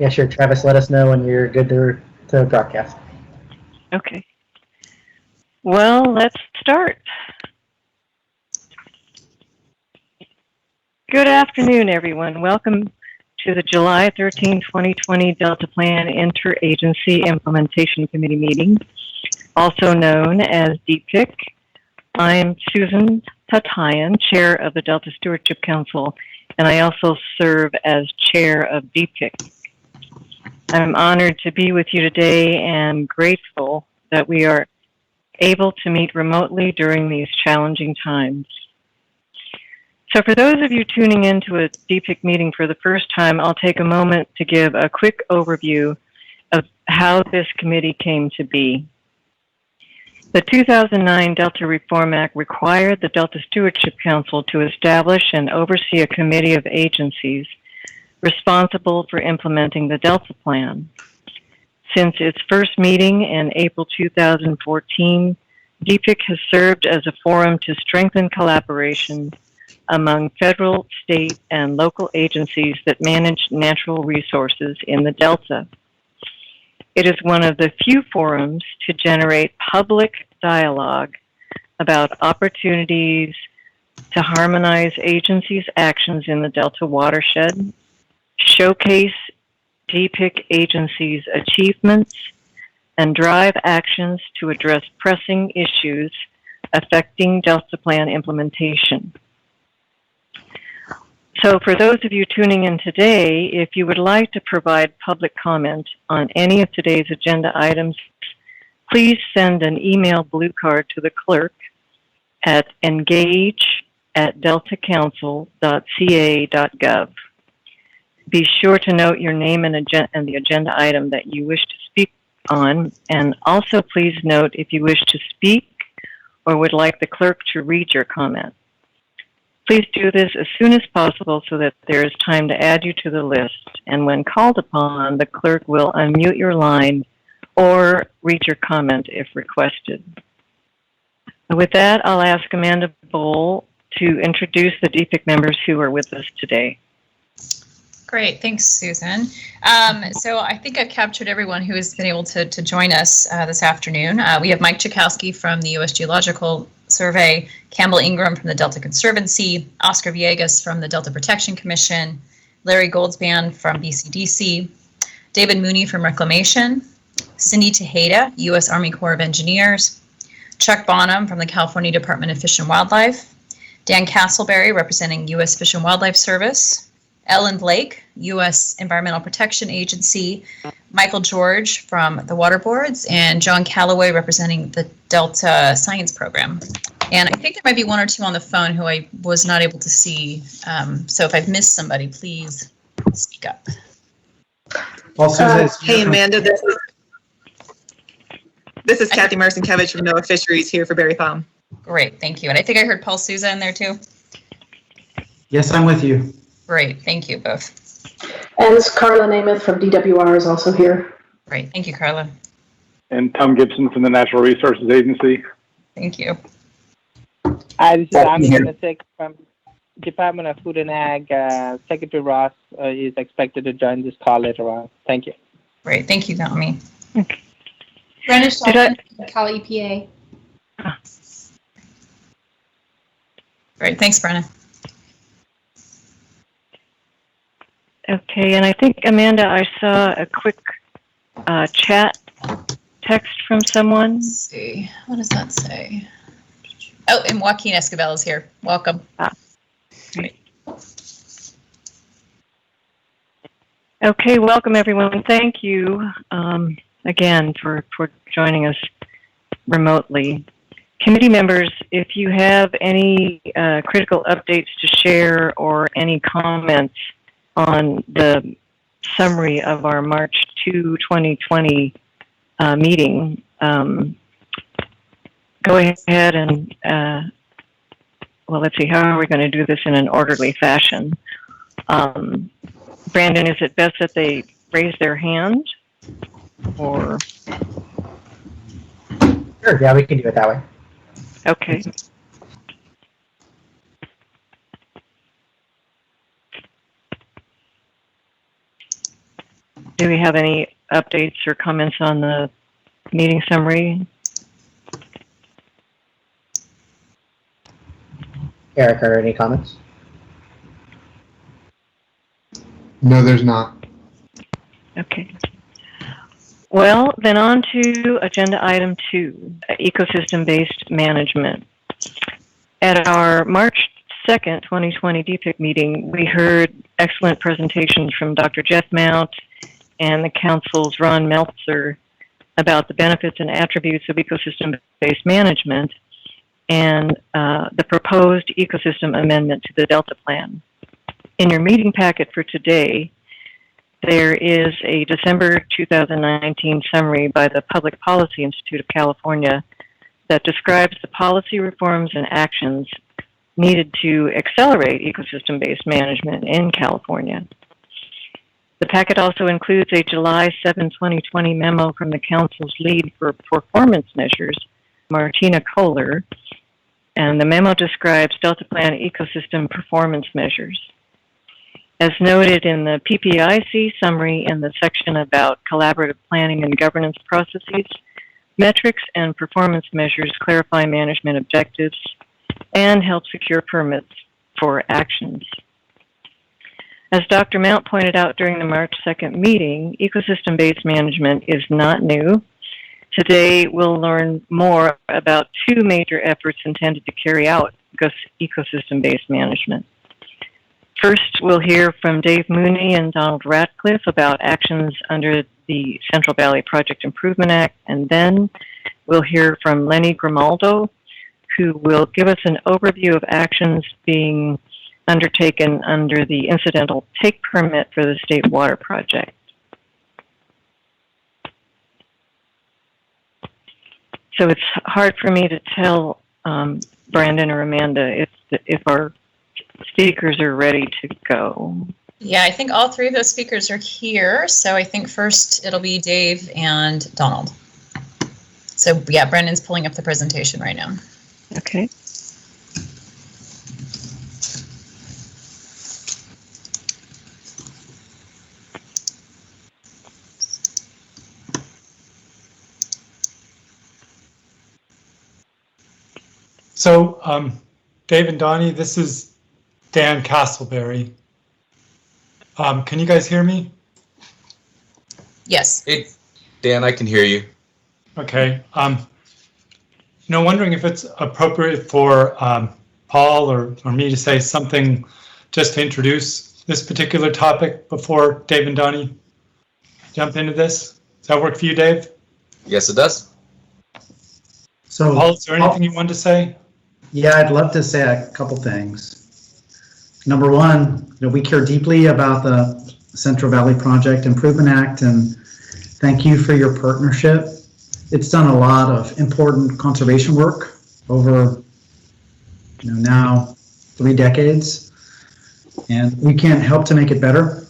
Yeah, sure. Travis, let us know when you're good to broadcast. Okay. Well, let's start. Good afternoon, everyone. Welcome to the July 13, 2020 Delta Plan Interagency Implementation Committee meeting, also known as DPIIC. I'm Susan Tatayan, Chair of the Delta Stewardship Council, and I also serve as Chair of DPIIC. I'm honored to be with you today and grateful that we are able to meet remotely during these challenging times. So for those of you tuning into a DPIIC meeting for the first time, I'll take a moment to give a quick overview of how this committee came to be. The 2009 Delta Reform Act required the Delta Stewardship Council to establish and oversee a committee of agencies responsible for implementing the Delta Plan. Since its first meeting in April 2014, DPIIC has served as a forum to strengthen collaboration among federal, state, and local agencies that manage natural resources in the Delta. It is one of the few forums to generate public dialogue about opportunities to harmonize agencies' actions in the Delta watershed, showcase DPIIC agencies' achievements, and drive actions to address pressing issues affecting Delta Plan implementation. So for those of you tuning in today, if you would like to provide public comment on any of today's agenda items, please send an email blue card to the clerk at engage@deltacouncil.ca.gov. Be sure to note your name and the agenda item that you wish to speak on, and also please note if you wish to speak or would like the clerk to read your comment. Please do this as soon as possible so that there is time to add you to the list, and when called upon, the clerk will unmute your line or read your comment if requested. With that, I'll ask Amanda Bowl to introduce the DPIIC members who are with us today. Great, thanks, Susan. So I think I've captured everyone who has been able to join us this afternoon. We have Mike Chakowski from the U.S. Geological Survey, Campbell Ingram from the Delta Conservancy, Oscar Villegas from the Delta Protection Commission, Larry Goldspan from BCDC, David Mooney from Reclamation, Cindy Tejeda, U.S. Army Corps of Engineers, Chuck Bonham from the California Department of Fish and Wildlife, Dan Castleberry representing U.S. Fish and Wildlife Service, Ellen Blake, U.S. Environmental Protection Agency, Michael George from the Water Boards, and John Calloway representing the Delta Science Program. And I think there might be one or two on the phone who I was not able to see. So if I've missed somebody, please speak up. Hey, Amanda, this is Kathy Marcinkevich from NOAA Fisheries here for Barry Thom. Great, thank you. And I think I heard Paul Souza in there too. Yes, I'm with you. Great, thank you both. And this is Carla Namath from DWR is also here. Great, thank you, Carla. And Tom Gibson from the Natural Resources Agency. Thank you. Hi, this is Ami Ganasik from Department of Food and Ag. Secretary Ross is expected to join this call later on. Thank you. Great, thank you, Naomi. Okay. Brenna Shelton, Cal EPA. Great, thanks, Brenna. Okay, and I think, Amanda, I saw a quick chat text from someone. Let's see, what does that say? Oh, and Joaquin Esquivel is here. Welcome. Great. Okay, welcome everyone. Thank you again for joining us remotely. Committee members, if you have any critical updates to share or any comments on the summary of our March 2, 2020 meeting, go ahead and, well, let's see, how are we going to do this in an orderly fashion? Brandon, is it best that they raise their hand? Or? Sure, yeah, we can do it that way. Okay. Do we have any updates or comments on the meeting summary? Eric, are any comments? No, there's not. Okay. Well, then on to agenda item 2, ecosystem-based management. At our March 2nd, 2020 DPIIC meeting, we heard excellent presentations from Dr. Jeff Mount and the Council's Ron Meltzer about the benefits and attributes of ecosystem-based management and the proposed ecosystem amendment to the Delta Plan. In your meeting packet for today, there is a December 2019 summary by the Public Policy Institute of California that describes the policy reforms and actions needed to accelerate ecosystem-based management in California. The packet also includes a July 7, 2020 memo from the Council's lead for performance measures, Martina Kohler, and the memo describes Delta Plan ecosystem performance measures. As noted in the PPIIC summary in the section about collaborative planning and governance processes, metrics and performance measures clarify management objectives and help secure permits for actions. As Dr. Mount pointed out during the March 2nd meeting, ecosystem-based management is not new. Today, we'll learn more about 2 major efforts intended to carry out ecosystem-based management. First, we'll hear from Dave Mooney and Donald Ratcliff about actions under the Central Valley Project Improvement Act, and then we'll hear from Lenny Grimaldo, who will give us an overview of actions being undertaken under the Incidental Take Permit for the State Water Project. So it's hard for me to tell Brandon or Amanda if our speakers are ready to go. Yeah, I think all 3 of those speakers are here. So I think first it'll be Dave and Donald. So yeah, Brandon's pulling up the presentation right now. Okay. So, Dave and Donnie, this is Dan Castleberry. Can you guys hear me? Yes. Hey, Dan, I can hear you. Okay. Wondering if it's appropriate for Paul or me to say something just to introduce this particular topic before Dave and Donnie jump into this. Does that work for you, Dave? Yes, it does. So, Paul, is there anything you wanted to say? yeah, I'd love to say a couple things. Number one, we care deeply about the Central Valley Project Improvement Act, and thank you for your partnership. It's done a lot of important conservation work over now 3 decades, and we can't help to make it better.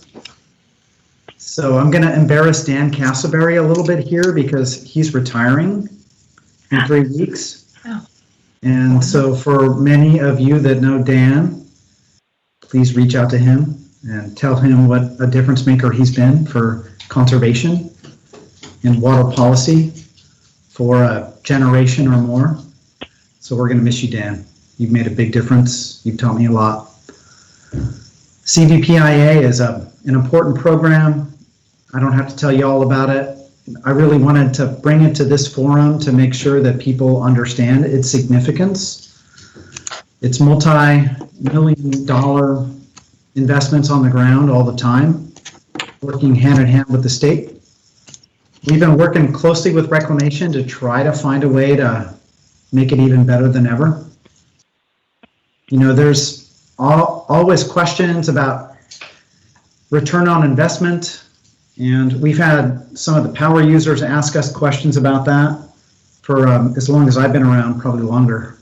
So I'm going to embarrass Dan Castleberry a little bit here because he's retiring in 3 weeks. Oh. And so for many of you that know Dan, please reach out to him and tell him what a difference maker he's been for conservation and water policy for a generation or more. So we're going to miss you, Dan. You've made a big difference. You've taught me a lot. CVPIA is an important program. I don't have to tell you all about it. I really wanted to bring it to this forum to make sure that people understand its significance. It's multi-million-dollar investments on the ground all the time, working hand in hand with the state. We've been working closely with Reclamation to try to find a way to make it even better than ever. There's always questions about return on investment, and we've had some of the power users ask us questions about that for as long as I've been around, probably longer.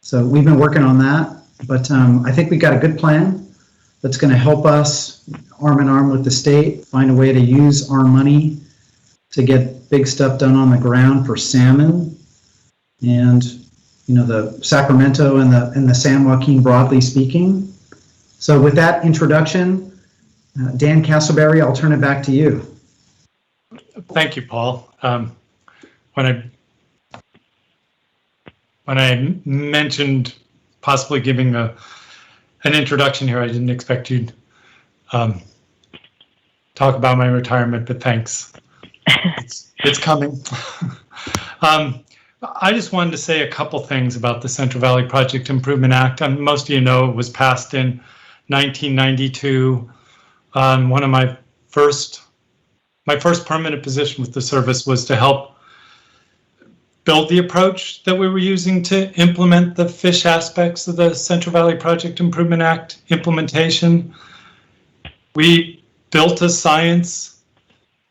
So we've been working on that, but I think we've got a good plan that's going to help us arm in arm with the state find a way to use our money to get big stuff done on the ground for salmon and the Sacramento and the San Joaquin, broadly speaking. So with that introduction, Dan Castleberry, I'll turn it back to you. Thank you, Paul. When I mentioned possibly giving an introduction here, I didn't expect you to talk about my retirement, but thanks. It's coming. I just wanted to say a couple things about the Central Valley Project Improvement Act. Most of you know it was passed in 1992. One of my first permanent position with the service was to help build the approach that we were using to implement the fish aspects of the Central Valley Project Improvement Act implementation. We built a science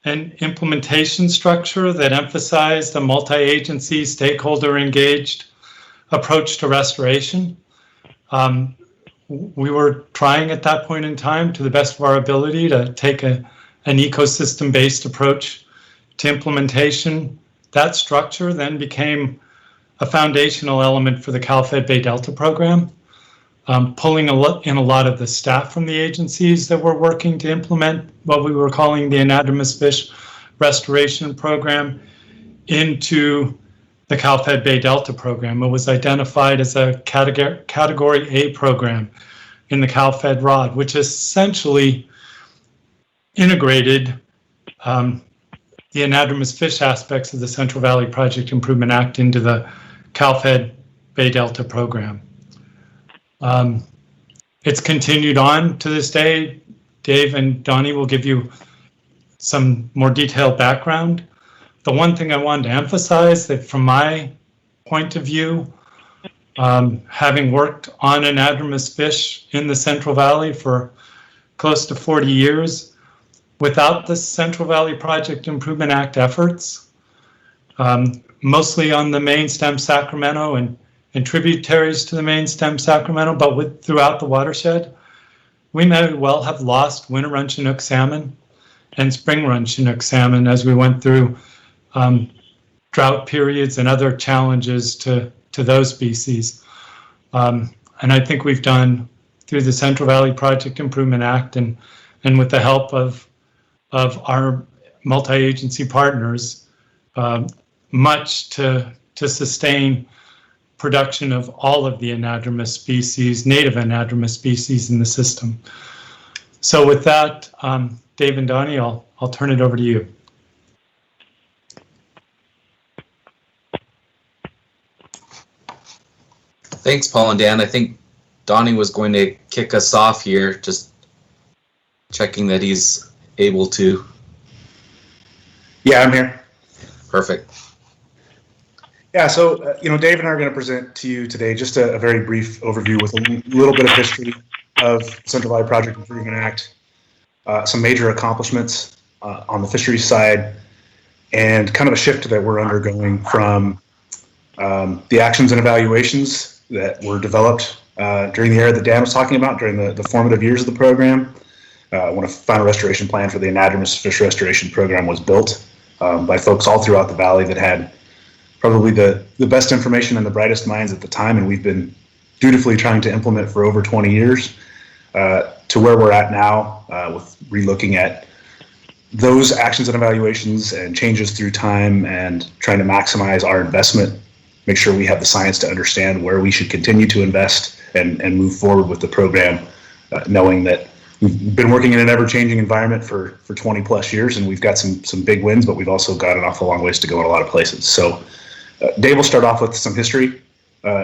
and implementation structure that emphasized a multi-agency, stakeholder engaged approach to restoration. We were trying at that point in time, to the best of our ability, to take an ecosystem-based approach to implementation. That structure then became a foundational element for the Cal-Fed Bay Delta program, pulling in a lot of the staff from the agencies that were working to implement what we were calling the anadromous fish restoration program into the Cal-Fed Bay Delta program. It was identified as a category A program in the Cal-Fed ROD, which essentially integrated the anadromous fish aspects of the Central Valley Project Improvement Act into the Cal-Fed Bay Delta program. It's continued on to this day. Dave and Donnie will give you some more detailed background. The one thing I wanted to emphasize that from my point of view, having worked on anadromous fish in the Central Valley for close to 40 years, without the Central Valley Project Improvement Act efforts, mostly on the main stem Sacramento and tributaries to the main stem Sacramento, but throughout the watershed, we may well have lost winter run Chinook salmon and spring run Chinook salmon as we went through drought periods and other challenges to those species. And I think we've done, through the Central Valley Project Improvement Act and with the help of our multi-agency partners, much to sustain production of all of the anadromous species, native anadromous species in the system. So with that, Dave and Donnie, I'll turn it over to you. Thanks, Paul and Dan. I think Donnie was going to kick us off here, just checking that he's able to. Yeah, I'm here. Perfect. Yeah, so, Dave and I are going to present to you today just a very brief overview with a little bit of history of Central Valley Project Improvement Act, some major accomplishments on the fisheries side, and kind of a shift that we're undergoing from the actions and evaluations that were developed during the era that Dan was talking about, during the formative years of the program, when a final restoration plan for the anadromous fish restoration program was built by folks all throughout the valley that had probably the best information and the brightest minds at the time, and we've been dutifully trying to implement for over 20 years to where we're at now with relooking at those actions and evaluations and changes through time and trying to maximize our investment, make sure we have the science to understand where we should continue to invest and move forward with the program, knowing that we've been working in an ever-changing environment for 20 plus years, and we've got some big wins, but we've also got an awful long ways to go in a lot of places. So Dave will start off with some history,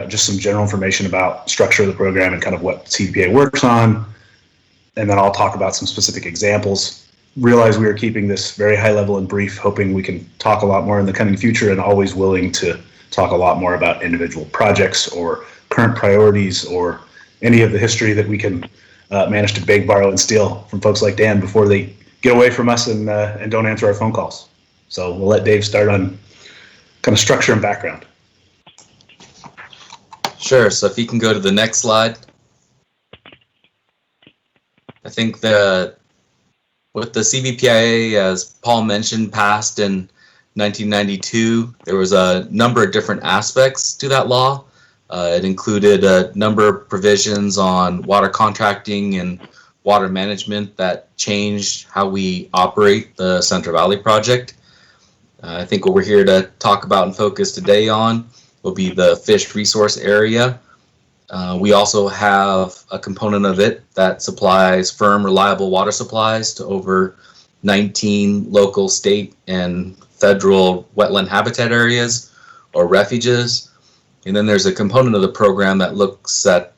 just some general information about structure of the program and kind of what CVPIA works on, and then I'll talk about some specific examples. Realize we are keeping this very high level and brief, hoping we can talk a lot more in the coming future, and always willing to talk a lot more about individual projects or current priorities or any of the history that we can manage to beg, borrow, and steal from folks like Dan before they get away from us and don't answer our phone calls. So we'll let Dave start on kind of structure and background. Sure, so if you can go to the next slide. I think with the CVPIA, as Paul mentioned, passed in 1992, there was a number of different aspects to that law. It included a number of provisions on water contracting and water management that changed how we operate the Central Valley Project. I think what we're here to talk about and focus today on will be the fish resource area. We also have a component of it that supplies firm, reliable water supplies to over 19 local, state, and federal wetland habitat areas or refuges. And then there's a component of the program that looks at,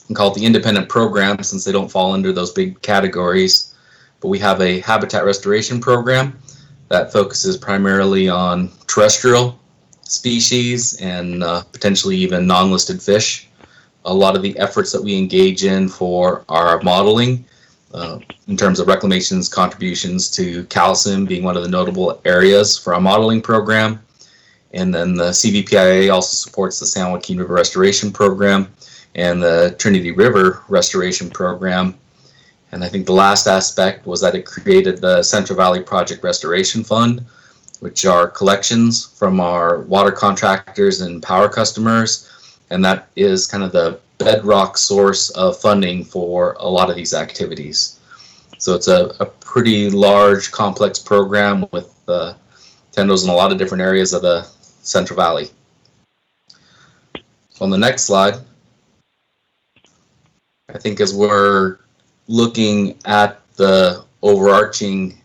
we call it the independent program since they don't fall under those big categories. But we have a habitat restoration program that focuses primarily on terrestrial species and potentially even non-listed fish. A lot of the efforts that we engage in for our modeling in terms of Reclamation's contributions to calcium being one of the notable areas for our modeling program. And then the CVPIA also supports the San Joaquin River Restoration Program and the Trinity River Restoration Program. And I think the last aspect was that it created the Central Valley Project Restoration Fund, which are collections from our water contractors and power customers. And that is kind of the bedrock source of funding for a lot of these activities. So it's a pretty large, complex program with tendrils in a lot of different areas of the Central Valley. So on the next slide, I think as we're looking at the overarching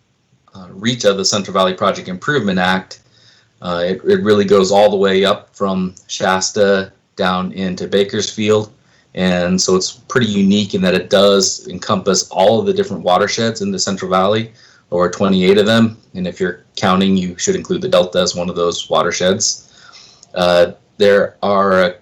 reach of the Central Valley Project Improvement Act, it really goes all the way up from Shasta down into Bakersfield. And so it's pretty unique in that it does encompass all of the different watersheds in the Central Valley, or 28 of them. And if you're counting, you should include the Delta as one of those watersheds. There are,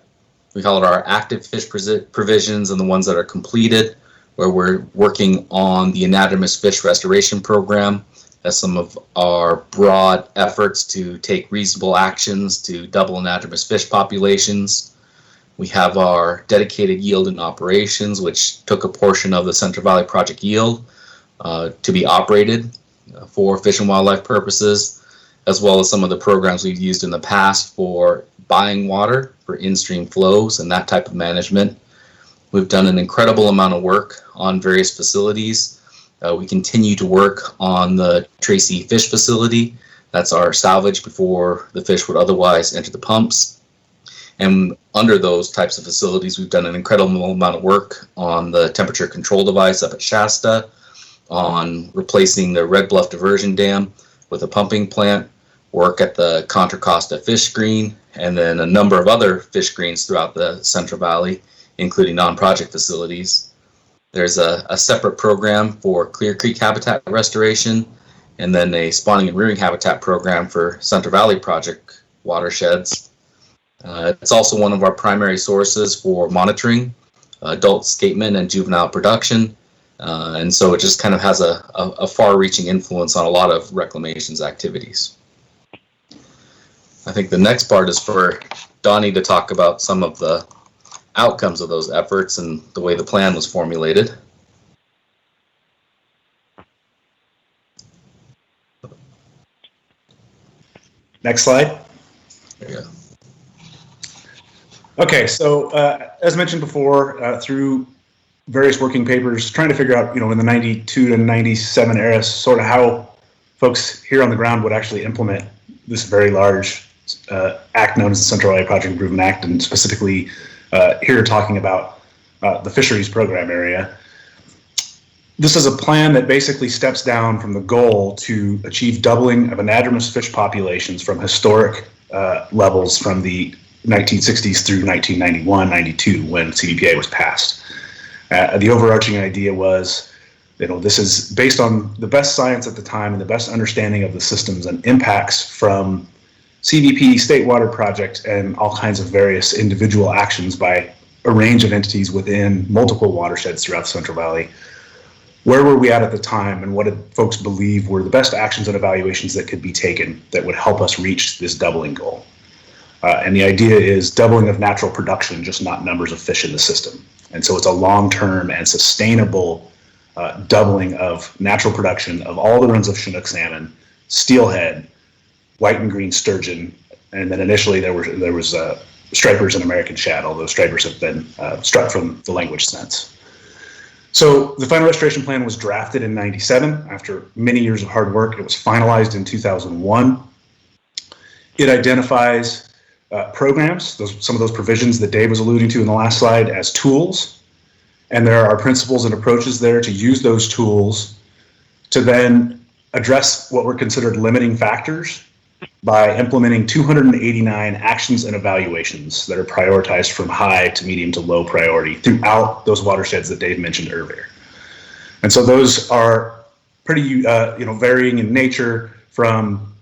we call it our active fish provisions and the ones that are completed, where we're working on the anadromous fish restoration program as some of our broad efforts to take reasonable actions to double anadromous fish populations. We have our dedicated yield and operations, which took a portion of the Central Valley Project yield to be operated for fish and wildlife purposes, as well as some of the programs we've used in the past for buying water for in-stream flows and that type of management. We've done an incredible amount of work on various facilities. We continue to work on the Tracy Fish Facility. That's our salvage before the fish would otherwise enter the pumps. And under those types of facilities, we've done an incredible amount of work on the temperature control device up at Shasta, on replacing the Red Bluff Diversion Dam with a pumping plant, work at the Contra Costa Fish Screen, and then a number of other fish screens throughout the Central Valley, including non-project facilities. There's a separate program for Clear Creek habitat restoration, and then a spawning and rearing habitat program for Central Valley Project watersheds. It's also one of our primary sources for monitoring adult escapement and juvenile production. And so it just kind of has a far-reaching influence on a lot of Reclamation's activities. I think the next part is for Donnie to talk about some of the outcomes of those efforts and the way the plan was formulated. Next slide. There you go. Okay, so as mentioned before, through various working papers, trying to figure out, in the 92 to 97 era, sort of how folks here on the ground would actually implement this very large act known as the Central Valley Project Improvement Act, and specifically here talking about the fisheries program area. This is a plan that basically steps down from the goal to achieve doubling of anadromous fish populations from historic levels from the 1960s through 1991-92 when CVPIA was passed. The overarching idea was, this is based on the best science at the time and the best understanding of the systems and impacts from CVP, State Water Project, and all kinds of various individual actions by a range of entities within multiple watersheds throughout the Central Valley. Where were we at the time, and what did folks believe were the best actions and evaluations that could be taken that would help us reach this doubling goal? And the idea is doubling of natural production, just not numbers of fish in the system. And so it's a long-term and sustainable doubling of natural production of all the runs of Chinook salmon, steelhead, white and green sturgeon, and then initially there was stripers and American shad, although stripers have been struck from the language sense. So the final restoration plan was drafted in '97 after many years of hard work. It was finalized in 2001. It identifies programs, some of those provisions that Dave was alluding to in the last slide, as tools. And there are principles and approaches there to use those tools to then address what were considered limiting factors by implementing 289 actions and evaluations that are prioritized from high to medium to low priority throughout those watersheds that Dave mentioned earlier. And so those are pretty varying in nature, from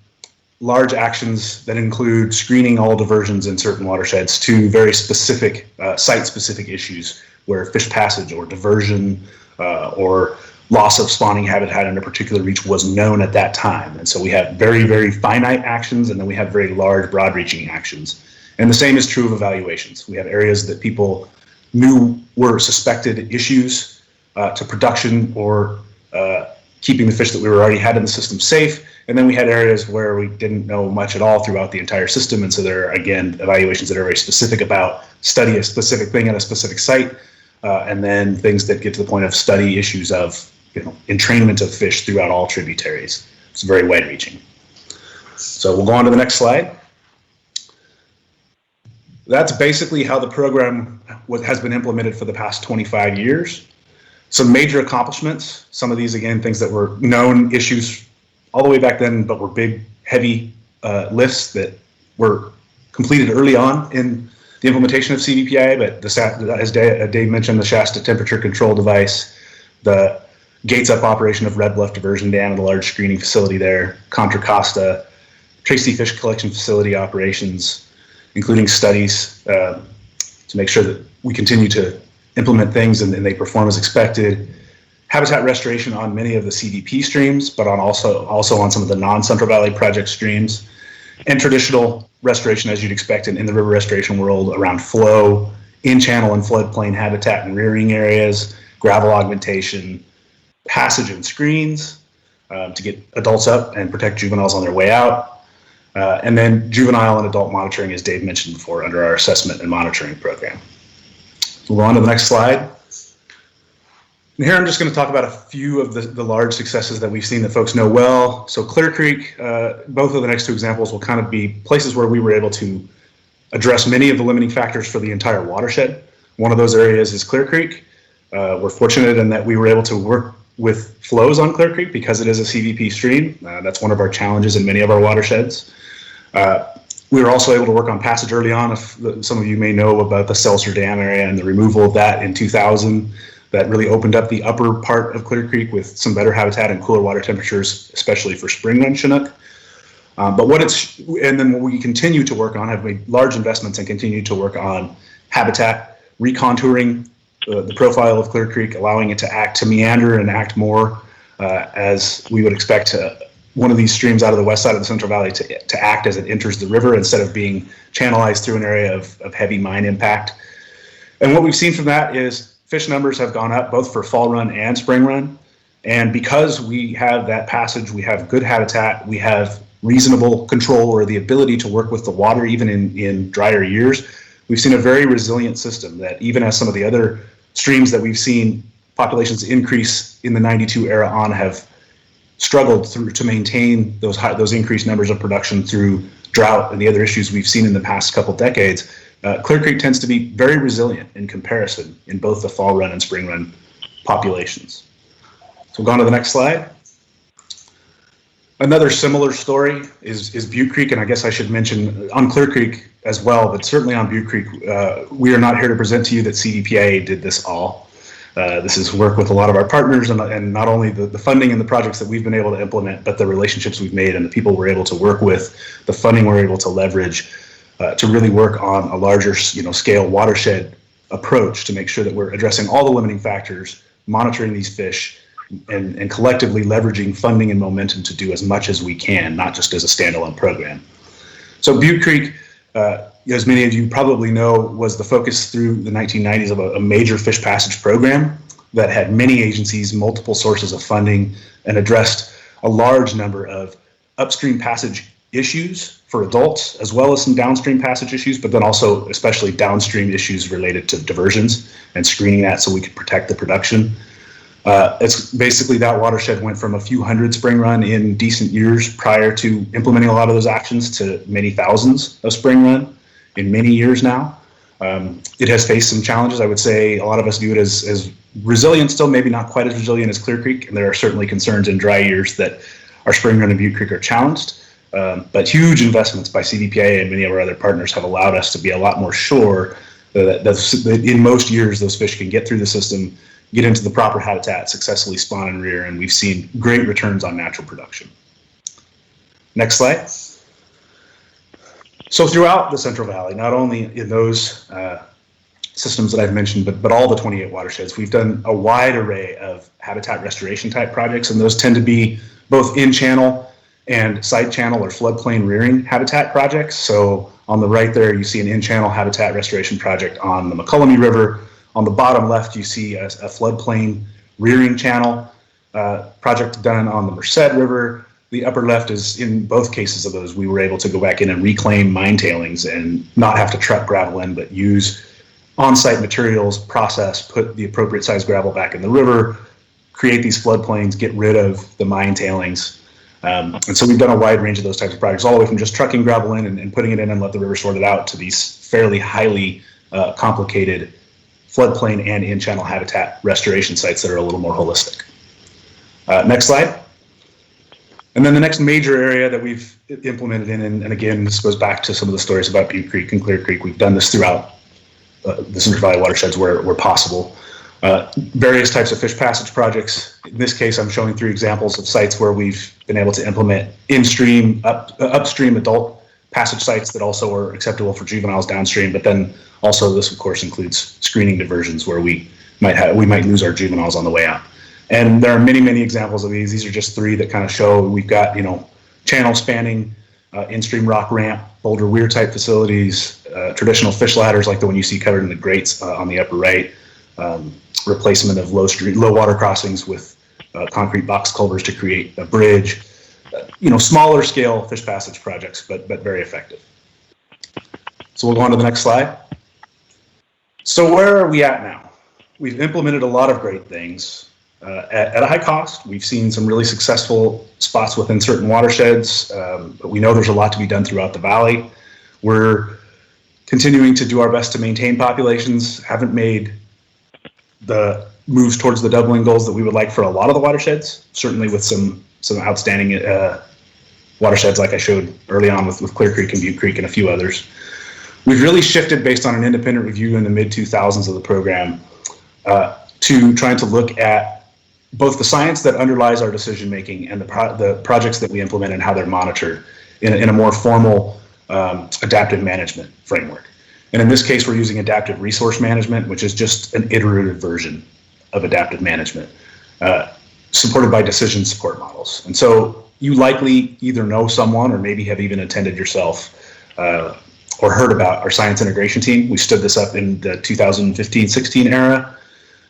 large actions that include screening all diversions in certain watersheds to very specific site-specific issues where fish passage or diversion or loss of spawning habitat in a particular reach was known at that time. And so we have very, very finite actions, and then we have very large, broad-reaching actions. And the same is true of evaluations. We have areas that people knew were suspected issues to production or keeping the fish that we already had in the system safe. And then we had areas where we didn't know much at all throughout the entire system. And so there are, again, evaluations that are very specific about study a specific thing at a specific site, and then things that get to the point of study issues of entrainment of fish throughout all tributaries. It's very wide-reaching. So we'll go on to the next slide. That's basically how the program has been implemented for the past 25 years. Some major accomplishments, some of these, again, things that were known issues all the way back then, but were big, heavy lifts that were completed early on in the implementation of CVPIA, but as Dave mentioned, the Shasta temperature control device, the gates up operation of Red Bluff Diversion Dam and a large screening facility there, Contra Costa, Tracy Fish Collection Facility operations, including studies to make sure that we continue to implement things and they perform as expected. Habitat restoration on many of the CDP streams, but also on some of the non-Central Valley project streams, and traditional restoration as you'd expect in the river restoration world around flow, in-channel and floodplain habitat and rearing areas, gravel augmentation, passage and screens to get adults up and protect juveniles on their way out, and then juvenile and adult monitoring, as Dave mentioned before, under our assessment and monitoring program. We'll go on to the next slide. And here I'm just going to talk about a few of the large successes that we've seen that folks know well. So Clear Creek, both of the next two examples will kind of be places where we were able to address many of the limiting factors for the entire watershed. One of those areas is Clear Creek. We're fortunate in that we were able to work with flows on Clear Creek because it is a CVP stream. That's one of our challenges in many of our watersheds. We were also able to work on passage early on. If some of you may know about the Seltzer Dam area and the removal of that in 2000. That really opened up the upper part of Clear Creek with some better habitat and cooler water temperatures, especially for spring run Chinook. And then what we continue to work on, have made large investments and continue to work on habitat, recontouring the profile of Clear Creek, allowing it to meander and act more as we would expect one of these streams out of the west side of the Central Valley to act as it enters the river instead of being channelized through an area of heavy mine impact. And what we've seen from that is fish numbers have gone up both for fall run and spring run. And because we have that passage, we have good habitat, we have reasonable control or the ability to work with the water even in drier years, we've seen a very resilient system that even as some of the other streams that we've seen populations increase in the 92 era on have struggled to maintain those increased numbers of production through drought and the other issues we've seen in the past couple decades. Clear Creek tends to be very resilient in comparison in both the fall run and spring run populations. So we'll go on to the next slide. Another similar story is Butte Creek, and I guess I should mention on Clear Creek as well, but certainly on Butte Creek, we are not here to present to you that CVPIA did this all. This is work with a lot of our partners and not only the funding and the projects that we've been able to implement, but the relationships we've made and the people we're able to work with, the funding we're able to leverage to really work on a larger scale watershed approach to make sure that we're addressing all the limiting factors, monitoring these fish, and collectively leveraging funding and momentum to do as much as we can, not just as a standalone program. So Butte Creek, as many of you probably know, was the focus through the 1990s of a major fish passage program that had many agencies, multiple sources of funding, and addressed a large number of upstream passage issues for adults, as well as some downstream passage issues, but then also especially downstream issues related to diversions and screening that so we could protect the production. It's basically that watershed went from a few hundred spring run in decent years prior to implementing a lot of those actions to many thousands of spring run in many years now. It has faced some challenges. I would say a lot of us view it as resilient still, maybe not quite as resilient as Clear Creek, and there are certainly concerns in dry years that our spring run and Butte Creek are challenged. But huge investments by CVPIA and many of our other partners have allowed us to be a lot more sure that in most years those fish can get through the system, get into the proper habitat, successfully spawn and rear, and we've seen great returns on natural production. Next slide. So throughout the Central Valley, not only in those systems that I've mentioned, but all the 28 watersheds, we've done a wide array of habitat restoration type projects, and those tend to be both in-channel and side-channel or floodplain rearing habitat projects. So on the right there, you see an in-channel habitat restoration project on the McCullummy River. On the bottom left, you see a floodplain rearing channel project done on the Merced River. The upper left is, in both cases of those, we were able to go back in and reclaim mine tailings and not have to truck gravel in, but use on-site materials, process, put the appropriate size gravel back in the river, create these floodplains, get rid of the mine tailings. And so we've done a wide range of those types of projects, all the way from just trucking gravel in and putting it in and let the river sort it out to these fairly highly complicated floodplain and in-channel habitat restoration sites that are a little more holistic. Next slide. And then the next major area that we've implemented in, and again, this goes back to some of the stories about Butte Creek and Clear Creek. We've done this throughout the Central Valley watersheds where possible. Various types of fish passage projects. In this case, I'm showing 3 examples of sites where we've been able to implement in-stream, upstream adult passage sites that also are acceptable for juveniles downstream, but then also this, of course, includes screening diversions where we might lose our juveniles on the way out. And there are many, many examples of these. These are just 3 that kind of show we've got, channel spanning, in-stream rock ramp, boulder weir type facilities, traditional fish ladders like the one you see covered in the grates on the upper right, replacement of low water crossings with concrete box culverts to create a bridge, smaller scale fish passage projects, but very effective. So we'll go on to the next slide. So where are we at now? We've implemented a lot of great things at a high cost. We've seen some really successful spots within certain watersheds, but we know there's a lot to be done throughout the valley. We're continuing to do our best to maintain populations, haven't made the moves towards the doubling goals that we would like for a lot of the watersheds, certainly with some outstanding watersheds like I showed early on with Clear Creek and Butte Creek and a few others. We've really shifted based on an independent review in the mid-2000s of the program to trying to look at both the science that underlies our decision making and the projects that we implement and how they're monitored in a more formal adaptive management framework. And in this case, we're using adaptive resource management, which is just an iterative version of adaptive management, supported by decision support models. And so you likely either know someone or maybe have even attended yourself or heard about our science integration team. We stood this up in the 2015-16 era.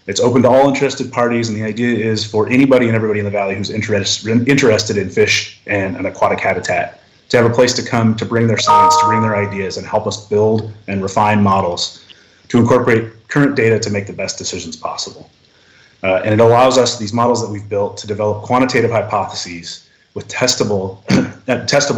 It's open to all interested parties, and the idea is for anybody and everybody in the valley who's interested in fish and an aquatic habitat to have a place to come to bring their science, to bring their ideas, and help us build and refine models to incorporate current data to make the best decisions possible. And it allows us, these models that we've built, to develop quantitative hypotheses with testable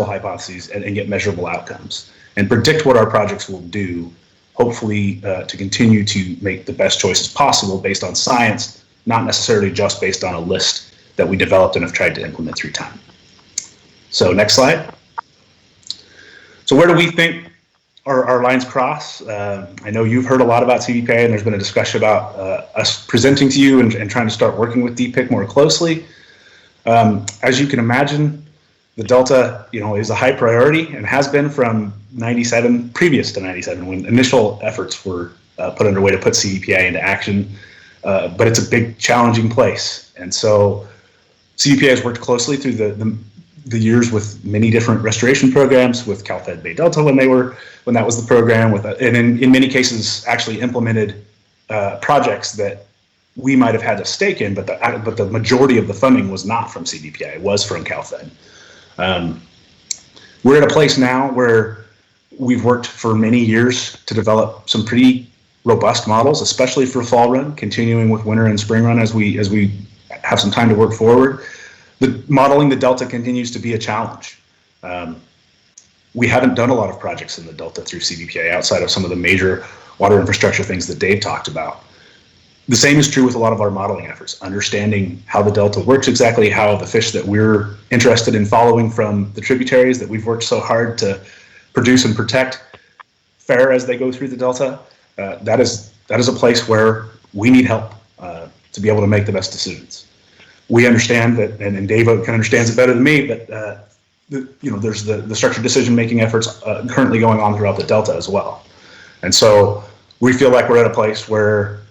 hypotheses and get measurable outcomes, and predict what our projects will do, hopefully to continue to make the best choices possible based on science, not necessarily just based on a list that we developed and have tried to implement through time. So next slide. So where do we think our lines cross? I know you've heard a lot about CVPIA, and there's been a discussion about us presenting to you and trying to start working with DPIIC more closely. As you can imagine, the Delta, is a high priority and has been from previous to 97, when initial efforts were put underway to put CVPIA into action. But it's a big, challenging place. And so CVPIA has worked closely through the years with many different restoration programs, with Cal-Fed Bay Delta when that was the program, and in many cases actually implemented projects that we might have had a stake in, but the majority of the funding was not from CVPIA, it was from Cal-Fed. We're at a place now where we've worked for many years to develop some pretty robust models, especially for fall run, continuing with winter and spring run as we have some time to work forward. Modeling the Delta continues to be a challenge. We haven't done a lot of projects in the Delta through CVPIA outside of some of the major water infrastructure things that Dave talked about. The same is true with a lot of our modeling efforts, understanding how the Delta works exactly, how the fish that we're interested in following from the tributaries that we've worked so hard to produce and protect fare as they go through the Delta. That is a place where we need help to be able to make the best decisions. We understand that, and Dave understands it better than me, but there's the structured decision-making efforts currently going on throughout the Delta as well. And so we feel like we're at a place where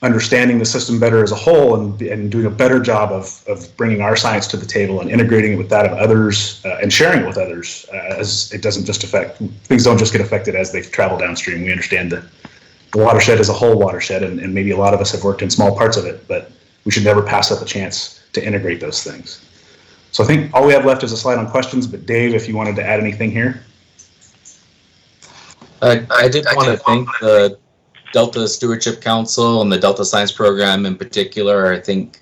understanding the system better as a whole and doing a better job of bringing our science to the table and integrating it with that of others and sharing it with others as it doesn't just affect, things don't just get affected as they travel downstream. We understand the watershed is a whole watershed, and maybe a lot of us have worked in small parts of it, but we should never pass up a chance to integrate those things. So I think all we have left is a slide on questions, but Dave, if you wanted to add anything here. I did want to thank the Delta Stewardship Council and the Delta Science Program in particular. I think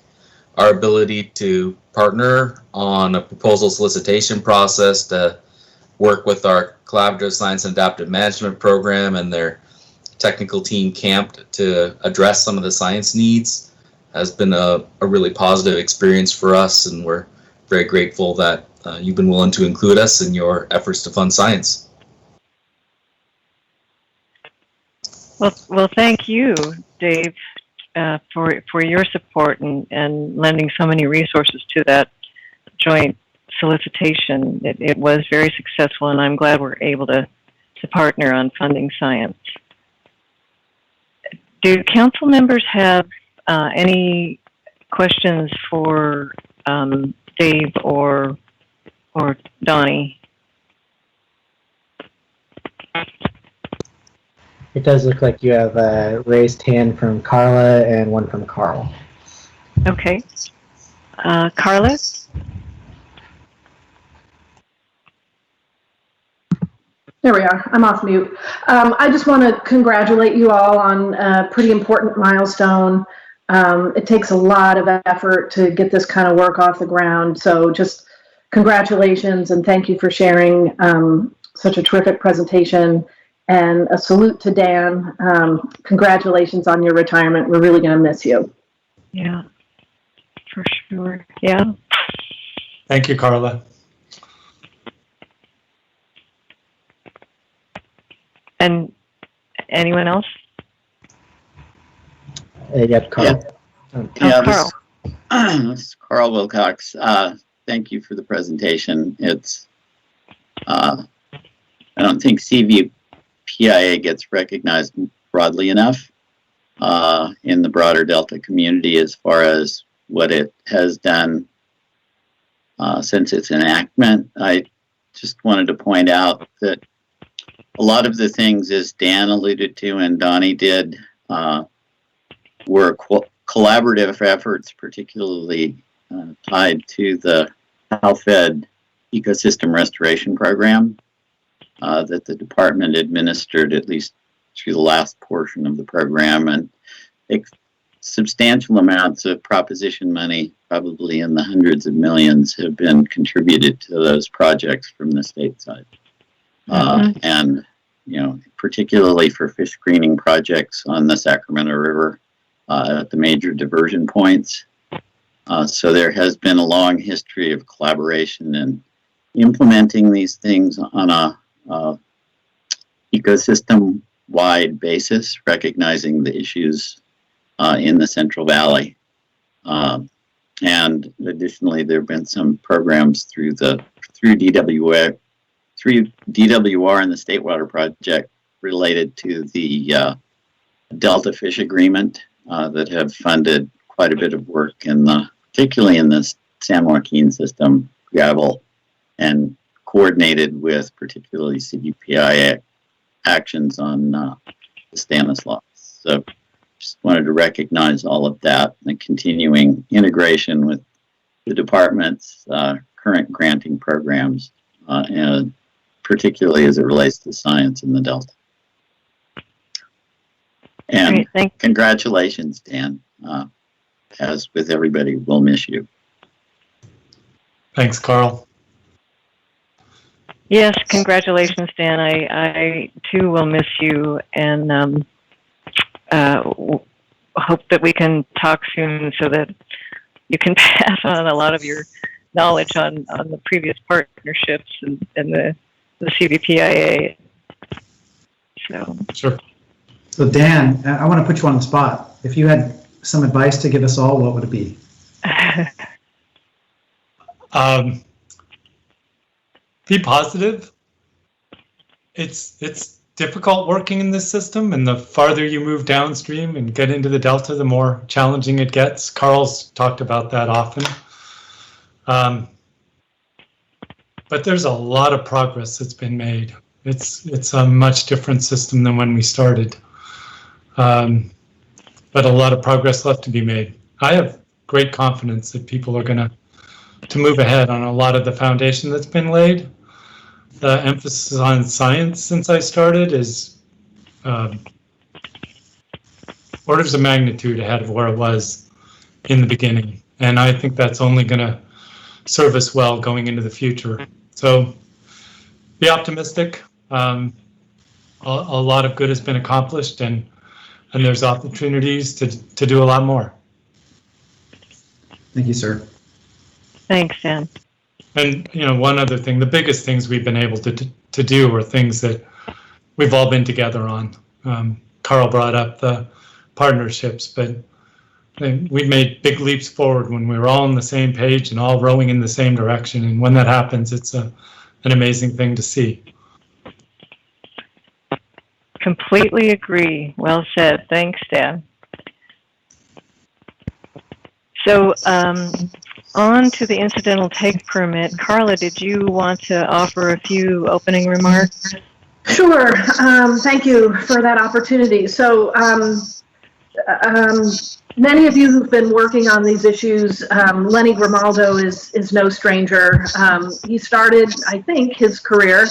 our ability to partner on a proposal solicitation process to work with our Collaborative Science and Adaptive Management Program and their technical team camped to address some of the science needs has been a really positive experience for us, and we're very grateful that you've been willing to include us in your efforts to fund science. Well, thank you, Dave, for your support and lending so many resources to that joint solicitation. It was very successful, and I'm glad we're able to partner on funding science. Do council members have any questions for Dave or Donnie? It does look like you have a raised hand from Carla and one from Carl. Okay. Carla? There we are. I'm off mute. I just want to congratulate you all on a pretty important milestone. It takes a lot of effort to get this kind of work off the ground. So just congratulations and thank you for sharing such a terrific presentation. And a salute to Dan. Congratulations on your retirement. We're really going to miss you. Yeah, for sure. Yeah. Thank you, Carla. And anyone else? Yep, Carl. Yeah, Carl. This is Carl Wilcox. Thank you for the presentation. It's, I don't think CVPIA gets recognized broadly enough in the broader Delta community as far as what it has done since its enactment. I just wanted to point out that a lot of the things, as Dan alluded to and Donnie did, were collaborative efforts, particularly tied to the HALFED Ecosystem Restoration Program that the department administered at least through the last portion of the program, and substantial amounts of proposition money, probably in the hundreds of millions, have been contributed to those projects from the state side. And, particularly for fish screening projects on the Sacramento River at the major diversion points. So there has been a long history of collaboration and implementing these things on a ecosystem-wide basis, recognizing the issues in the Central Valley. And additionally, there have been some programs through DWR and the State Water Project related to the Delta Fish Agreement that have funded quite a bit of work particularly in the San Joaquin system, gravel, and coordinated with particularly CVPIA actions on the Stanislaus. So just wanted to recognize all of that and the continuing integration with the department's current granting programs, and particularly as it relates to science in the Delta. And Great, congratulations, Dan. As with everybody, we'll miss you. Thanks, Carl. Yes, congratulations, Dan. I too will miss you, and hope that we can talk soon so that you can pass on a lot of your knowledge on the previous partnerships and the CVPIA. So Sure. So Dan, I want to put you on the spot. If you had some advice to give us all, what would it be? Be positive. It's difficult working in this system, and the farther you move downstream and get into the Delta, the more challenging it gets. Carl's talked about that often. But there's a lot of progress that's been made. It's a much different system than when we started. But a lot of progress left to be made. I have great confidence that people are going to move ahead on a lot of the foundation that's been laid. The emphasis on science since I started is orders of magnitude ahead of where it was in the beginning. And I think that's only going to serve us well going into the future. So be optimistic. A lot of good has been accomplished, and there's opportunities to do a lot more. Thank you, sir. thanks, Dan. And, one other thing, the biggest things we've been able to do are things that we've all been together on. Carl brought up the partnerships, but we've made big leaps forward when we were all on the same page and all rowing in the same direction. And when that happens, it's an amazing thing to see. Completely agree. Well said. Thanks, Dan. So, on to the incidental take permit. Carla, did you want to offer a few opening remarks? Sure. Thank you for that opportunity. So, many of you who've been working on these issues, Lenny Grimaldo is no stranger. He started, I think, his career,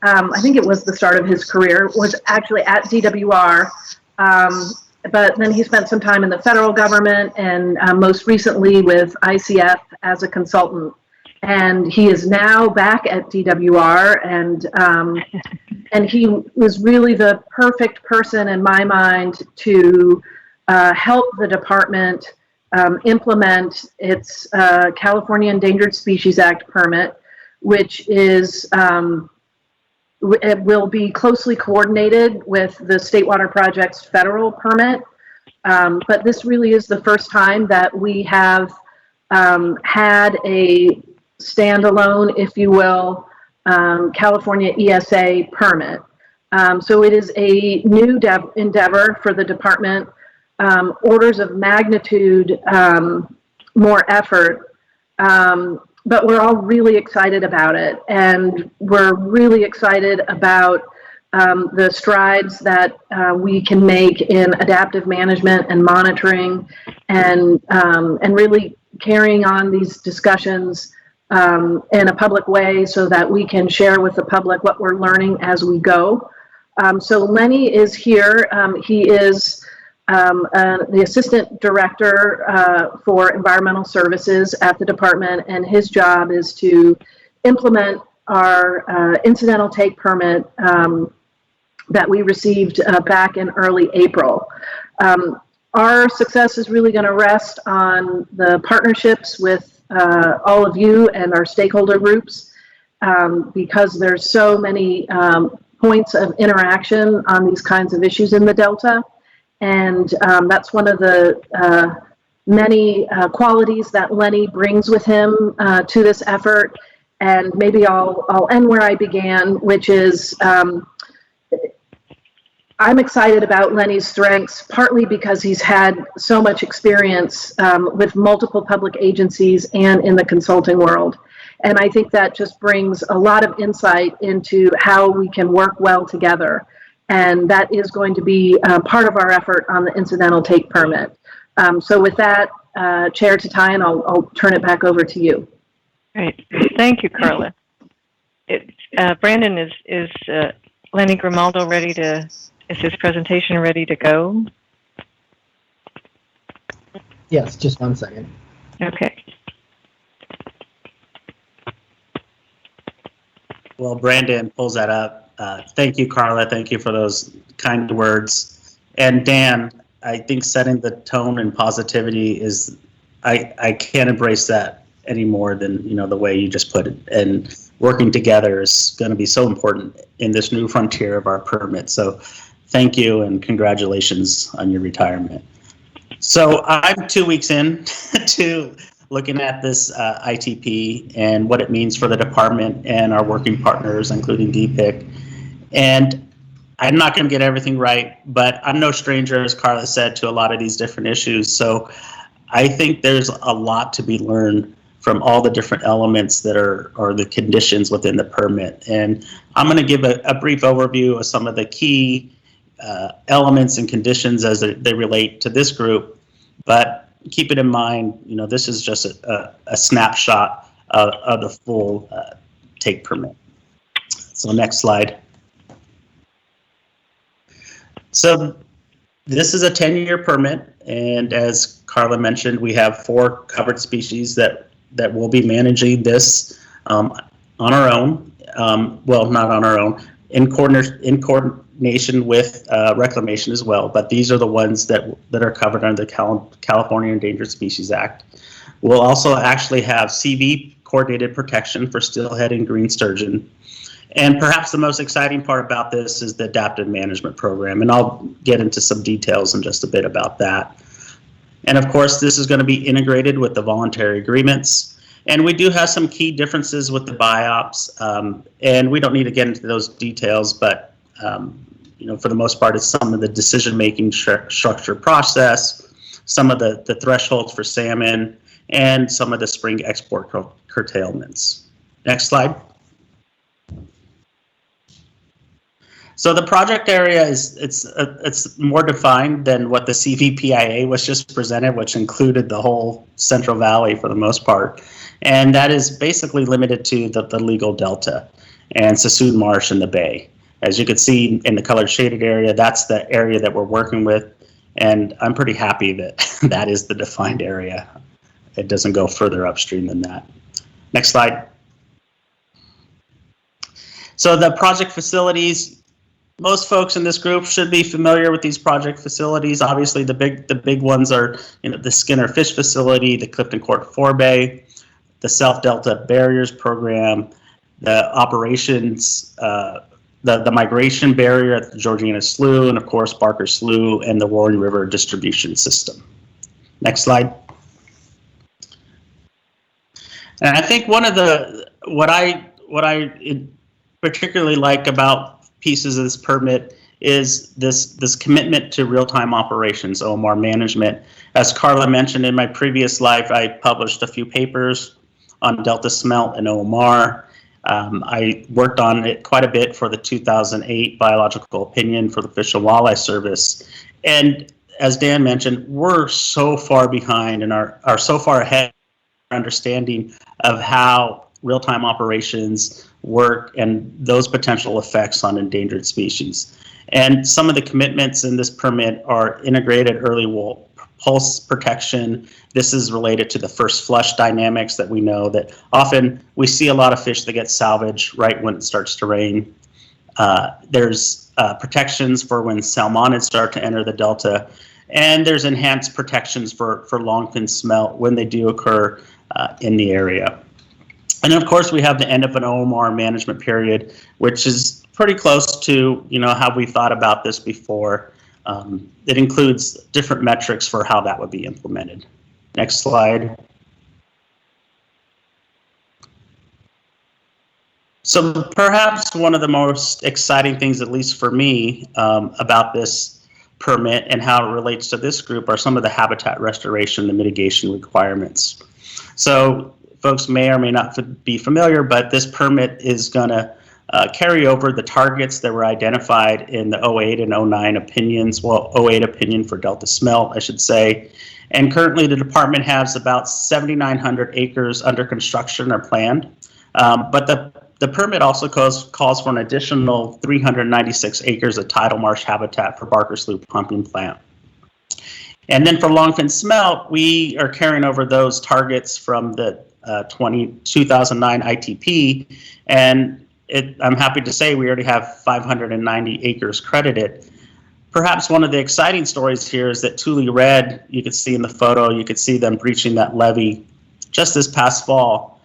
I think it was the start of his career, was actually at DWR. But then he spent some time in the federal government and most recently with ICF as a consultant. And he is now back at DWR, and he was really the perfect person in my mind to help the department implement its California Endangered Species Act permit, which is it will be closely coordinated with the State Water Project's federal permit. But this really is the first time that we have had a standalone, if you will, California ESA permit. So it is a new endeavor for the department, orders of magnitude more effort. But we're all really excited about it, and we're really excited about the strides that we can make in adaptive management and monitoring, and really carrying on these discussions in a public way so that we can share with the public what we're learning as we go. So Lenny is here. He is the Assistant Director for Environmental Services at the department, and his job is to implement our incidental take permit that we received back in early April. Our success is really going to rest on the partnerships with all of you and our stakeholder groups, because there's so many points of interaction on these kinds of issues in the Delta. And that's one of the many qualities that Lenny brings with him to this effort. And maybe I'll end where I began, which is I'm excited about Lenny's strengths, partly because he's had so much experience with multiple public agencies and in the consulting world. And I think that just brings a lot of insight into how we can work well together. And that is going to be part of our effort on the incidental take permit. So with that, Chair Tatayan, I'll turn it back over to you. Great. Thank you, Carla. Brandon, is Lenny Grimaldo ready to, is his presentation ready to go? Yes, just 1 second. Okay. Well, Brandon pulls that up. Thank you, Carla. Thank you for those kind words. And Dan, I think setting the tone and positivity is, I can't embrace that any more than, you know, the way you just put it. And working together is going to be so important in this new frontier of our permit. So thank you and congratulations on your retirement. So I'm 2 weeks in to looking at this ITP and what it means for the department and our working partners, including DPIIC. And I'm not going to get everything right, but I'm no stranger, as Carla said, to a lot of these different issues. So I think there's a lot to be learned from all the different elements that are the conditions within the permit. And I'm going to give a brief overview of some of the key elements and conditions as they relate to this group, but keep it in mind, you know, this is just a snapshot of the full take permit. So next slide. So this is a 10-year permit, and as Carla mentioned, we have 4 covered species that will be managing this on our own. Well, not on our own, in coordination with Reclamation as well, but these are the ones that are covered under the California Endangered Species Act. We'll also actually have CV coordinated protection for steelhead and green sturgeon. And perhaps the most exciting part about this is the adaptive management program, and I'll get into some details in just a bit about that. And of course, this is going to be integrated with the voluntary agreements. And we do have some key differences with the BIOPS, and we don't need to get into those details, but you know, for the most part, it's some of the decision-making structure process, some of the thresholds for salmon, and some of the spring export curtailments. Next slide. So the project area it's more defined than what the CVPIA was just presented, which included the whole Central Valley for the most part. And that is basically limited to the legal delta and Sassoon Marsh and the Bay. As you can see in the colored shaded area, that's the area that we're working with. And I'm pretty happy that that is the defined area. It doesn't go further upstream than that. Next slide. So the project facilities, most folks in this group should be familiar with these project facilities. Obviously, the big ones are, you know, the Skinner Fish Facility, the Clifton Court Forebay, the South Delta Barriers Program, the operations, the migration barrier at the Georgiana Slough, and of course Barker Slough and the Roaring River Distribution System. Next slide. And I think one of what I particularly like about pieces of this permit is this commitment to real-time operations, OMR management. As Carla mentioned, in my previous life, I published a few papers on Delta Smelt and OMR. I worked on it quite a bit for the 2008 biological opinion for the Fish and Wildlife Service. And as Dan mentioned, we're so far behind and are so far ahead in our understanding of how real-time operations work and those potential effects on endangered species. And some of the commitments in this permit are integrated early pulse protection. This is related to the first flush dynamics that we know that often we see a lot of fish that get salvaged right when it starts to rain. There's protections for when salmonids start to enter the delta, and there's enhanced protections for longfin smelt when they do occur in the area. And of course, we have the end of an OMR management period, which is pretty close to, you know, how we thought about this before. It includes different metrics for how that would be implemented. Next slide. So perhaps one of the most exciting things, at least for me, about this permit and how it relates to this group are some of the habitat restoration and mitigation requirements. So folks may or may not be familiar, but this permit is going to carry over the targets that were identified in the 08 and 09 opinions, well, 08 opinion for Delta Smelt, I should say. And currently the department has about 7,900 acres under construction or planned. But the permit also calls for an additional 396 acres of tidal marsh habitat for Barker Slough pumping plant. And then for longfin smelt, we are carrying over those targets from the 2009 ITP, and I'm happy to say we already have 590 acres credited. Perhaps one of the exciting stories here is that Tule Red, you could see in the photo, you could see them breaching that levee just this past fall.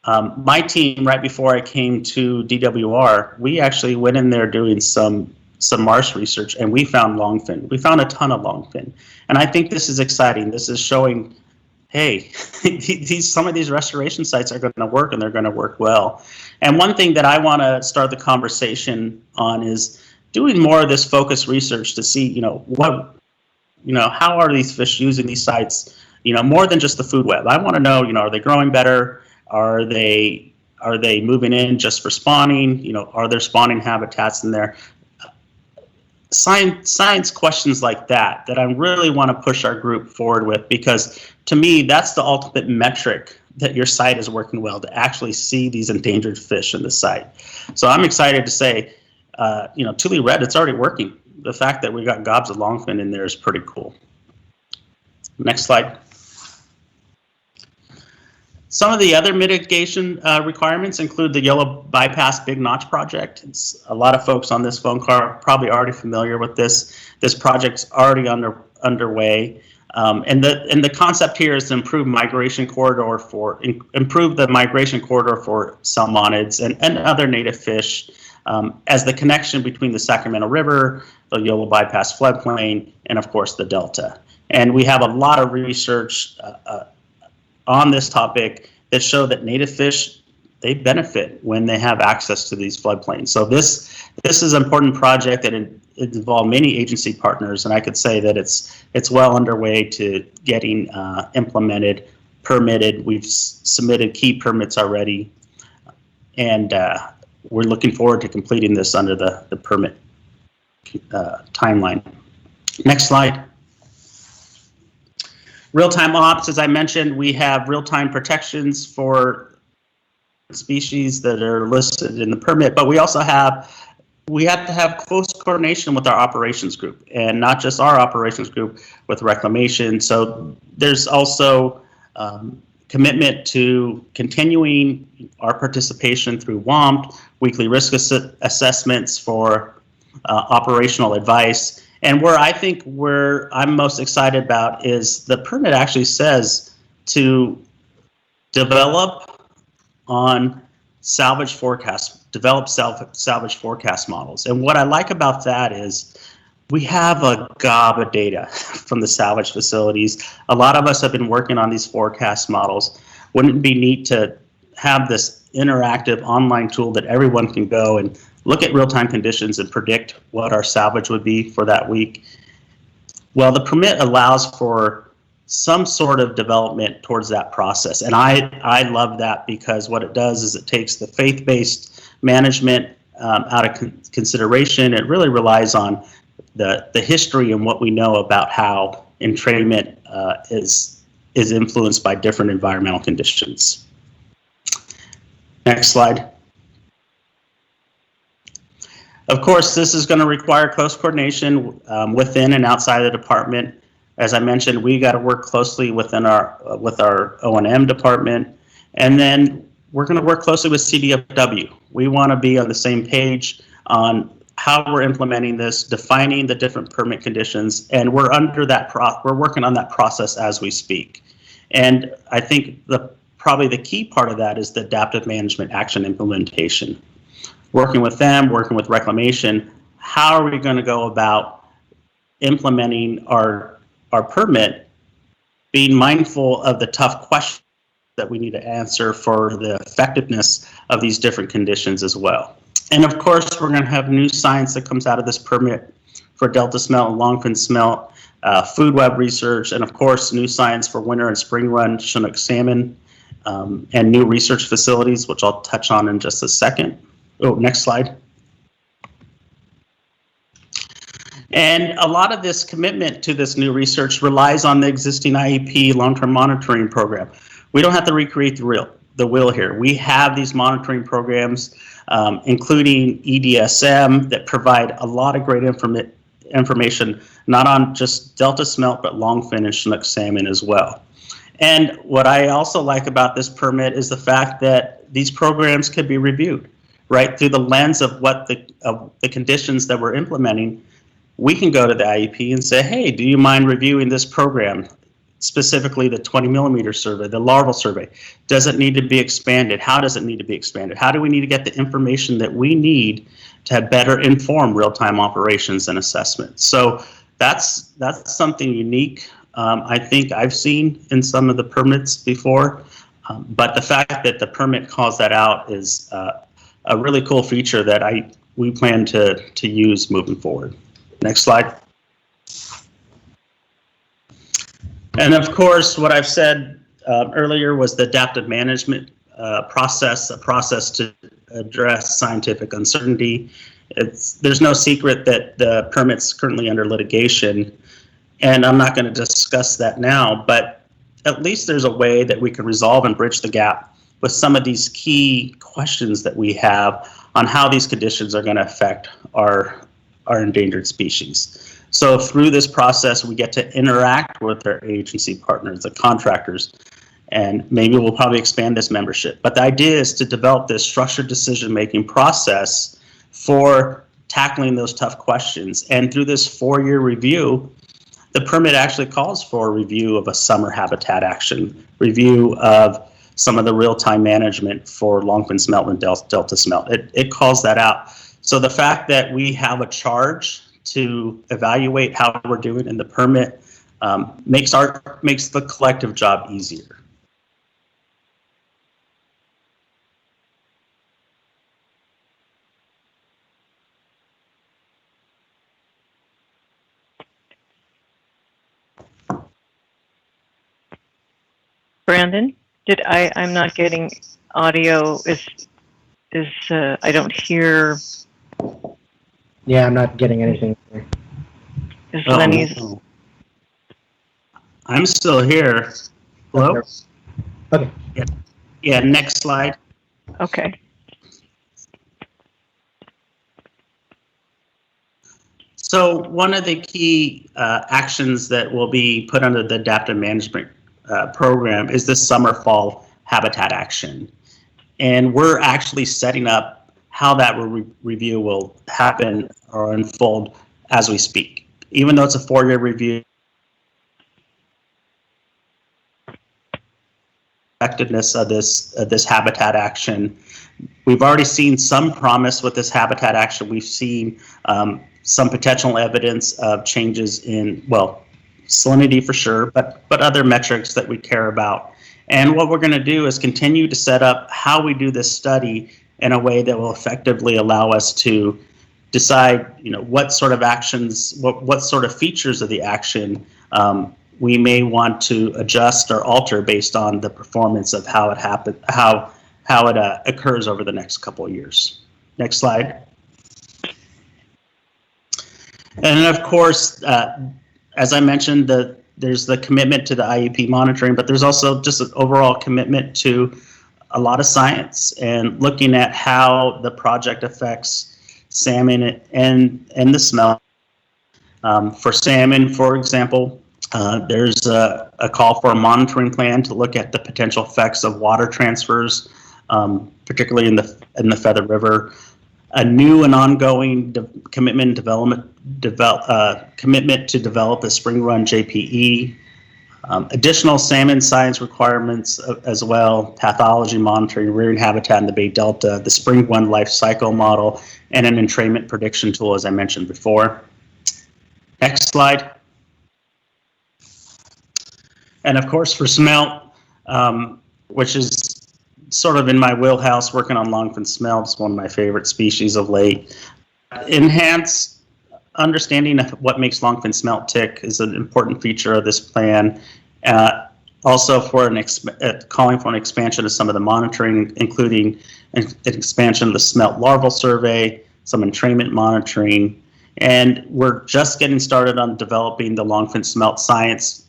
My team, right before I came to DWR, we actually went in there doing some marsh research, and we found longfin. We found a ton of longfin. And I think this is exciting. This is showing, hey, some of these restoration sites are going to work, and they're going to work well. And one thing that I want to start the conversation on is doing more of this focused research to see, how are these fish using these sites, more than just the food web. I want to know, are they growing better? Are they moving in just for spawning? Are there spawning habitats in there? Science questions like that I really want to push our group forward with, because to me, that's the ultimate metric that your site is working well, to actually see these endangered fish in the site. So I'm excited to say, Tule Red, it's already working. The fact that we got gobs of longfin in there is pretty cool. Next slide. Some of the other mitigation requirements include the Yellow Bypass Big Notch project. A lot of folks on this phone call are probably already familiar with this. This project's already underway. And the concept here is to improve the migration corridor for salmonids and other native fish, as the connection between the Sacramento River, the Yellow Bypass floodplain, and of course the Delta. And we have a lot of research on this topic that show that native fish, they benefit when they have access to these floodplains. So this is an important project that it involved many agency partners, and I could say that it's well underway to getting implemented, permitted. We've submitted key permits already, and we're looking forward to completing this under the permit timeline. Next slide. Real-time ops, as I mentioned, we have real-time protections for species that are listed in the permit, but we have to have close coordination with our operations group, and not just our operations group, with Reclamation. So there's also commitment to continuing our participation through WOMP, weekly risk assessments for operational advice. And where I'm most excited about is the permit actually says to develop salvage forecast models. And what I like about that is we have a gob of data from the salvage facilities. A lot of us have been working on these forecast models. Wouldn't it be neat to have this interactive online tool that everyone can go and look at real-time conditions and predict what our salvage would be for that week? Well, the permit allows for some sort of development towards that process. And I love that, because what it does is it takes the faith-based management out of consideration. It really relies on the history and what we know about how entrainment is influenced by different environmental conditions. Next slide. Of course, this is going to require close coordination within and outside the department. As I mentioned, we got to work closely with our O&M department, and then we're going to work closely with CDFW. We want to be on the same page on how we're implementing this, defining the different permit conditions, and we're working on that process as we speak. And I think probably the key part of that is the adaptive management action implementation. Working with them, working with Reclamation, how are we going to go about implementing our permit, being mindful of the tough questions that we need to answer for the effectiveness of these different conditions as well. And of course, we're going to have new science that comes out of this permit for Delta smelt and longfin smelt, food web research, and of course, new science for winter and spring run Chinook salmon, and new research facilities, which I'll touch on in just a second. Oh, next slide. And a lot of this commitment to this new research relies on the existing IEP long-term monitoring program. We don't have to recreate the wheel here. We have these monitoring programs, including EDSM, that provide a lot of great information not on just Delta smelt, but longfin and Chinook salmon as well. And what I also like about this permit is the fact that these programs could be reviewed, right? Through the lens of what the conditions that we're implementing, we can go to the IEP and say, hey, do you mind reviewing this program? Specifically the 20 millimeter survey, the larval survey. Does it need to be expanded? How does it need to be expanded? How do we need to get the information that we need to have better inform real-time operations and assessment? So that's something unique. I think I've seen in some of the permits before, but the fact that the permit calls that out is a really cool feature that we plan to use moving forward. Next slide. And of course, what I've said earlier was the adaptive management process, a process to address scientific uncertainty. There's no secret that the permit's currently under litigation, and I'm not going to discuss that now, but at least there's a way that we can resolve and bridge the gap with some of these key questions that we have on how these conditions are going to affect our endangered species. So through this process, we get to interact with our agency partners, the contractors, and maybe we'll probably expand this membership. But the idea is to develop this structured decision-making process for tackling those tough questions. And through this 4-year review, the permit actually calls for a review of a summer habitat action, review of some of the real-time management for longfin smelt and delta smelt. It calls that out. So the fact that we have a charge to evaluate how we're doing in the permit makes the collective job easier. Brandon, I'm not getting audio. I don't hear. Yeah, I'm not getting anything. Is Lenny's? No. I'm still here. Hello? Okay. Yeah, next slide. Okay. So one of the key actions that will be put under the adaptive management program is this summer-fall habitat action. And we're actually setting up how that review will happen or unfold as we speak. Even though it's a 4-year review, effectiveness of this habitat action. We've already seen some promise with this habitat action. We've seen some potential evidence of changes in, well, salinity for sure, but other metrics that we care about. And what we're going to do is continue to set up how we do this study in a way that will effectively allow us to decide, what sort of actions, what sort of features of the action we may want to adjust or alter based on the performance of how it happened, how it occurs over the next couple of years. Next slide. And of course, as I mentioned, there's the commitment to the IEP monitoring, but there's also just an overall commitment to a lot of science and looking at how the project affects salmon and the smelt. For salmon, for example, there's a call for a monitoring plan to look at the potential effects of water transfers, particularly in the Feather River. A new and ongoing commitment to develop the spring run JPE. Additional salmon science requirements as well, pathology monitoring, rearing habitat in the Bay Delta, the spring run life cycle model, and an entrainment prediction tool, as I mentioned before. Next slide. And of course for smelt, which is sort of in my wheelhouse, working on longfin smelt, it's one of my favorite species of late. Enhanced understanding of what makes longfin smelt tick is an important feature of this plan. Also for calling for an expansion of some of the monitoring, including an expansion of the smelt larval survey, some entrainment monitoring, and we're just getting started on developing the longfin smelt science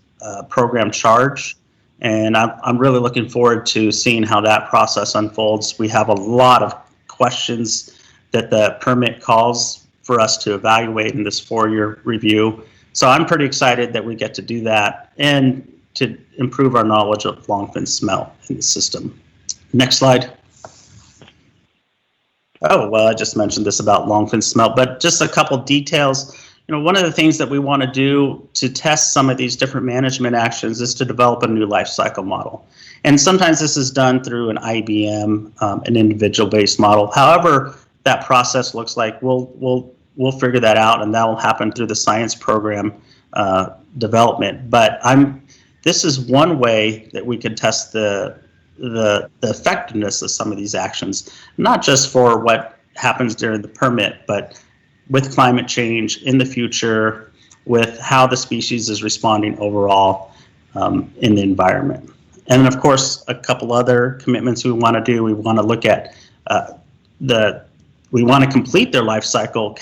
program charge. And I'm really looking forward to seeing how that process unfolds. We have a lot of questions that the permit calls for us to evaluate in this 4-year review. So I'm pretty excited that we get to do that and to improve our knowledge of longfin smelt in the system. Next slide. Oh, well, I just mentioned this about longfin smelt, but just a couple details. One of the things that we want to do to test some of these different management actions is to develop a new life cycle model. And sometimes this is done through an IBM, an individual-based model. However that process looks like, we'll figure that out, and that will happen through the science program development. But this is one way that we can test the effectiveness of some of these actions, not just for what happens during the permit, but with climate change in the future, with how the species is responding overall in the environment. And then, of course, a couple other commitments we want to do. We want to look at we want to complete their life cycle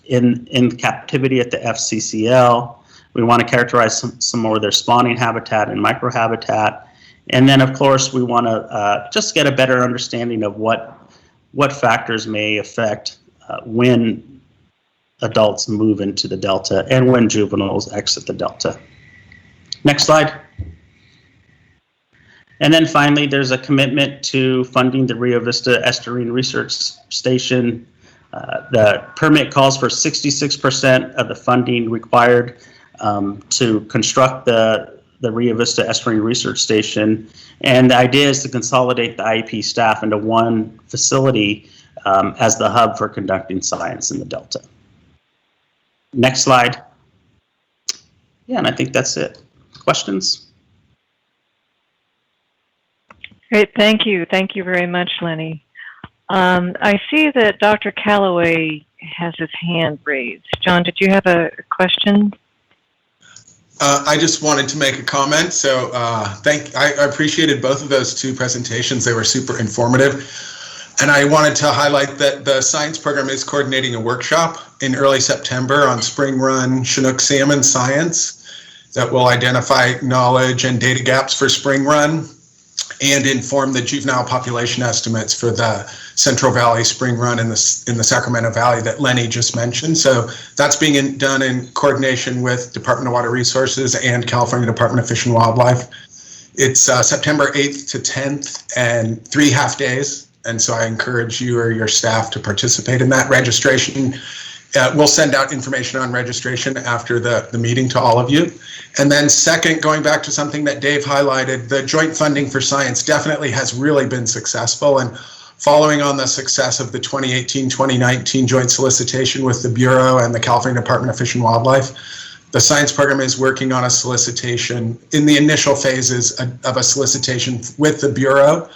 in captivity at the FCCL. We want to characterize some more of their spawning habitat and microhabitat. And then, of course, we want to just get a better understanding of what factors may affect when adults move into the delta and when juveniles exit the delta. Next slide. And then finally, there's a commitment to funding the Rio Vista Estuarine Research Station. The permit calls for 66% of the funding required to construct the Rio Vista Estuarine Research Station. And the idea is to consolidate the IEP staff into one facility as the hub for conducting science in the Delta. Next slide. Yeah, and I think that's it. Questions? Great, thank you. Thank you very much, Lenny. I see that Dr. Calloway has his hand raised. John, did you have a question? I just wanted to make a comment. So I appreciated both of those two presentations. They were super informative. And I wanted to highlight that the science program is coordinating a workshop in early September on spring run Chinook salmon science that will identify knowledge and data gaps for spring run and inform the juvenile population estimates for the Central Valley spring run in the Sacramento Valley that Lenny just mentioned. So that's being done in coordination with Department of Water Resources and California Department of Fish and Wildlife. It's September 8th to 10th and 3 half days. And so I encourage you or your staff to participate in that. Registration. We'll send out information on registration after the meeting to all of you. And then second, going back to something that Dave highlighted, the joint funding for science definitely has really been successful. And following on the success of the 2018-2019 joint solicitation with the Bureau and the California Department of Fish and Wildlife, the science program is working on a solicitation in the initial phases of a solicitation with the Bureau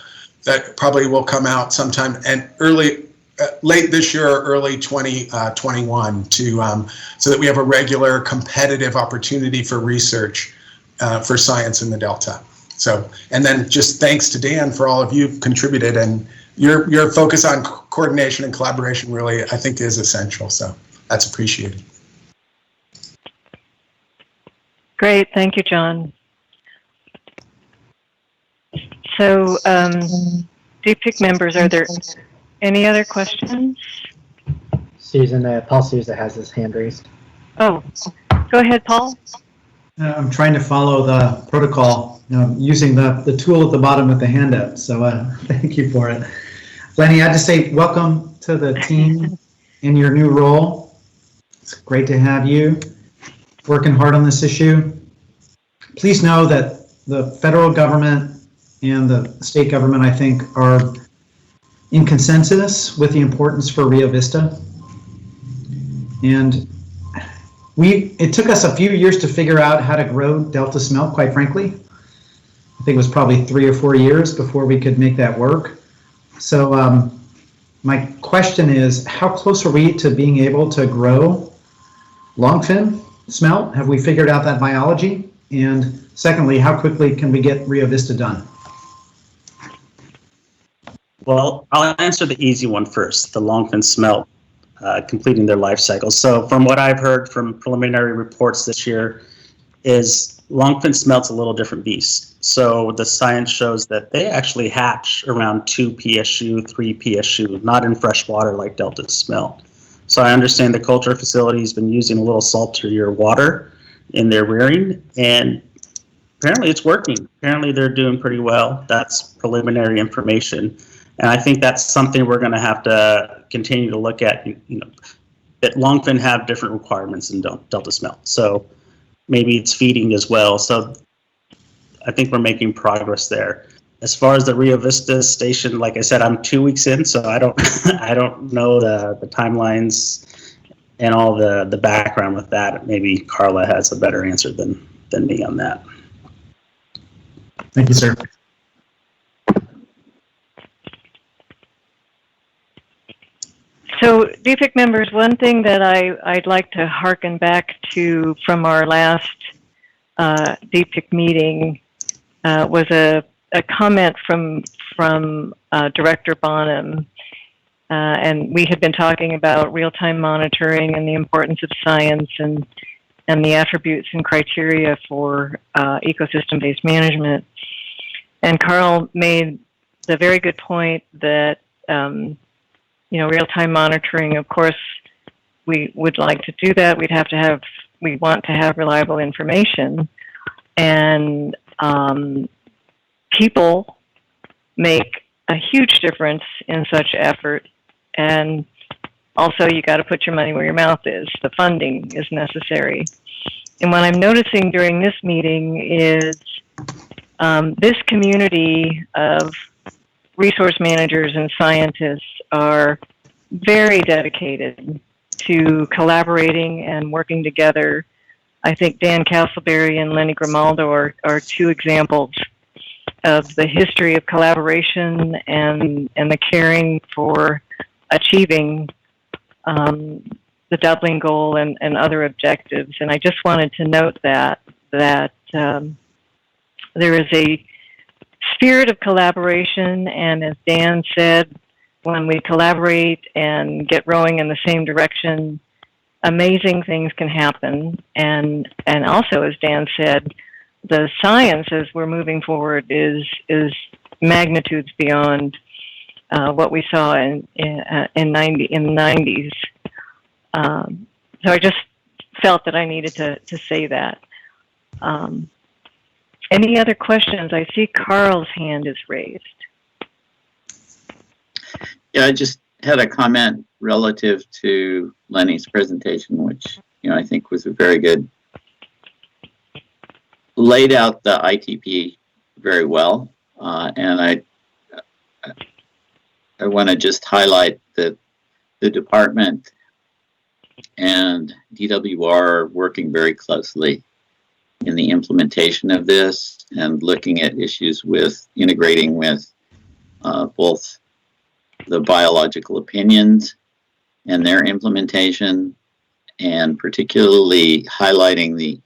that probably will come out sometime and late this year or early 2021 so that we have a regular competitive opportunity for research for science in the Delta. So, and then just thanks to Dan for all of you contributed, and your focus on coordination and collaboration really, I think, is essential. So that's appreciated. Great, thank you, John. So, DPIIC members, are there any other questions? Paul Souza has his hand raised. Oh, go ahead, Paul. I'm trying to follow the protocol using the tool at the bottom of the handout, so thank you for it. Lenny, I just say welcome to the team in your new role. It's great to have you working hard on this issue. Please know that the federal government and the state government, I think, are in consensus with the importance for Rio Vista. And it took us a few years to figure out how to grow Delta smelt, quite frankly. I think it was probably 3 or 4 years before we could make that work. So my question is, how close are we to being able to grow longfin smelt? Have we figured out that biology? And secondly, how quickly can we get Rio Vista done? Well, I'll answer the easy one first, the longfin smelt completing their life cycle. So from what I've heard from preliminary reports this year is longfin smelt's a little different beast. So the science shows that they actually hatch around 2 PSU, 3 PSU, not in fresh water like Delta smelt. So I understand the culture facility has been using a little saltier water in their rearing, and apparently it's working. Apparently they're doing pretty well. That's preliminary information. And I think that's something we're going to have to continue to look at. That Longfin have different requirements than Delta Smelt. So maybe it's feeding as well. So I think we're making progress there. As far as the Rio Vista station, like I said, I'm 2 weeks in, so I don't I don't know the timelines and all the background with that. Maybe Carla has a better answer than me on that. Thank you, sir. So, DPIIC members, one thing that I'd like to hearken back to from our last DPIIC meeting was a comment from Director Bonham, and we had been talking about real-time monitoring and the importance of science and the attributes and criteria for ecosystem-based management. And Carl made the very good point that real-time monitoring, of course, we would like to do that. We want to have reliable information, and people make a huge difference in such effort. And also, you got to put your money where your mouth is. The funding is necessary. And what I'm noticing during this meeting is this community of resource managers and scientists are very dedicated to collaborating and working together. I think Dan Castleberry and Lenny Grimaldo are two examples of the history of collaboration and the caring for achieving the doubling goal and other objectives. And I just wanted to note that there is a spirit of collaboration, and as Dan said, when we collaborate and get rowing in the same direction, amazing things can happen. And also, as Dan said, the science as we're moving forward is magnitudes beyond what we saw in the 90s. So I just felt that I needed to say that. Any other questions? I see Carl's hand is raised. Yeah, I just had a comment relative to Lenny's presentation, which I think was a very good, laid out the ITP very well, and I want to just highlight that the department and DWR are working very closely in the implementation of this and looking at issues with integrating with both the biological opinions and their implementation, and particularly highlighting the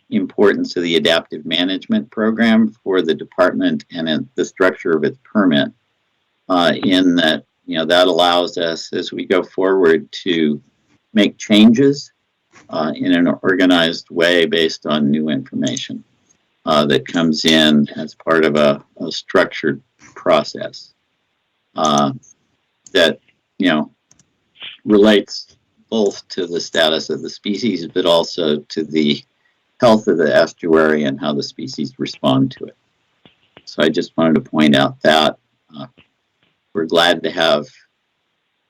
importance of the adaptive management program for the department and in the structure of its permit, in that that allows us as we go forward to make changes in an organized way based on new information that comes in as part of a structured process that relates both to the status of the species, but also to the health of the estuary and how the species respond to it. So I just wanted to point out that we're glad to have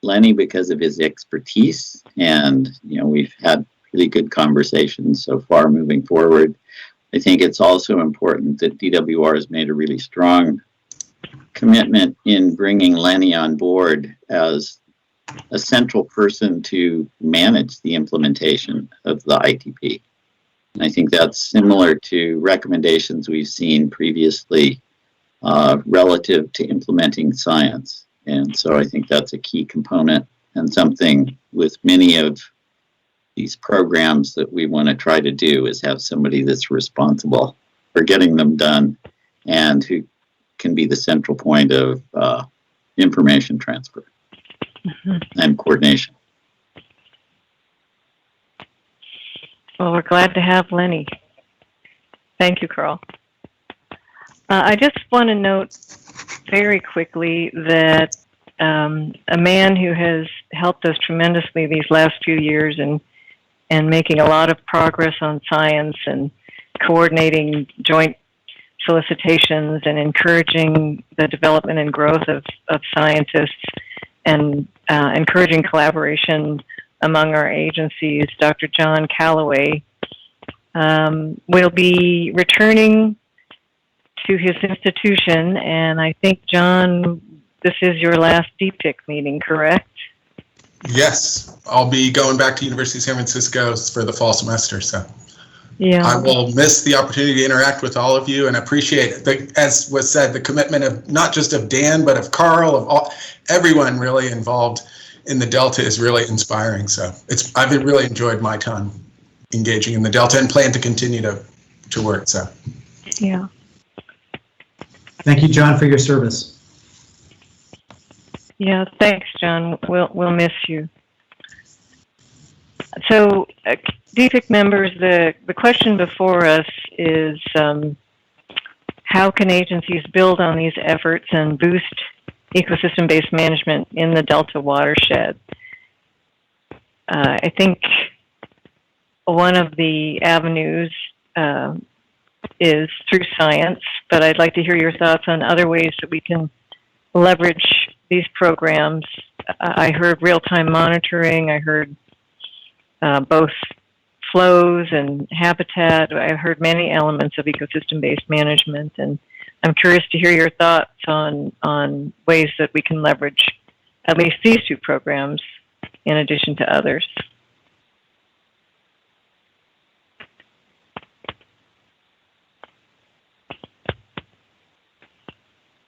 Lenny because of his expertise, and we've had really good conversations so far moving forward. I think it's also important that DWR has made a really strong commitment in bringing Lenny on board as a central person to manage the implementation of the ITP. And I think that's similar to recommendations we've seen previously relative to implementing science. And so I think that's a key component and something with many of these programs that we want to try to do is have somebody that's responsible for getting them done and who can be the central point of information transfer and coordination. Well, we're glad to have Lenny. Thank you, Carl. I just want to note very quickly that a man who has helped us tremendously these last few years and making a lot of progress on science and coordinating joint solicitations and encouraging the development and growth of scientists and encouraging collaboration among our agencies. Dr. John Calloway will be returning to his institution, and I think, John, this is your last DPIIC meeting, correct? Yes, I'll be going back to University of San Francisco for the fall semester, so yeah. I will miss the opportunity to interact with all of you and appreciate, as was said, the commitment of not just of Dan, but of Carl, of everyone really involved in the Delta is really inspiring. So I've really enjoyed my time engaging in the Delta and plan to continue to work. So yeah. Thank you, John, for your service. Yeah, thanks, John. We'll miss you. So, DPIIC members, the question before us is how can agencies build on these efforts and boost ecosystem-based management in the Delta watershed? I think one of the avenues is through science, but I'd like to hear your thoughts on other ways that we can leverage these programs. I heard real-time monitoring. I heard both flows and habitat. I heard many elements of ecosystem-based management, and I'm curious to hear your thoughts on ways that we can leverage at least these two programs in addition to others.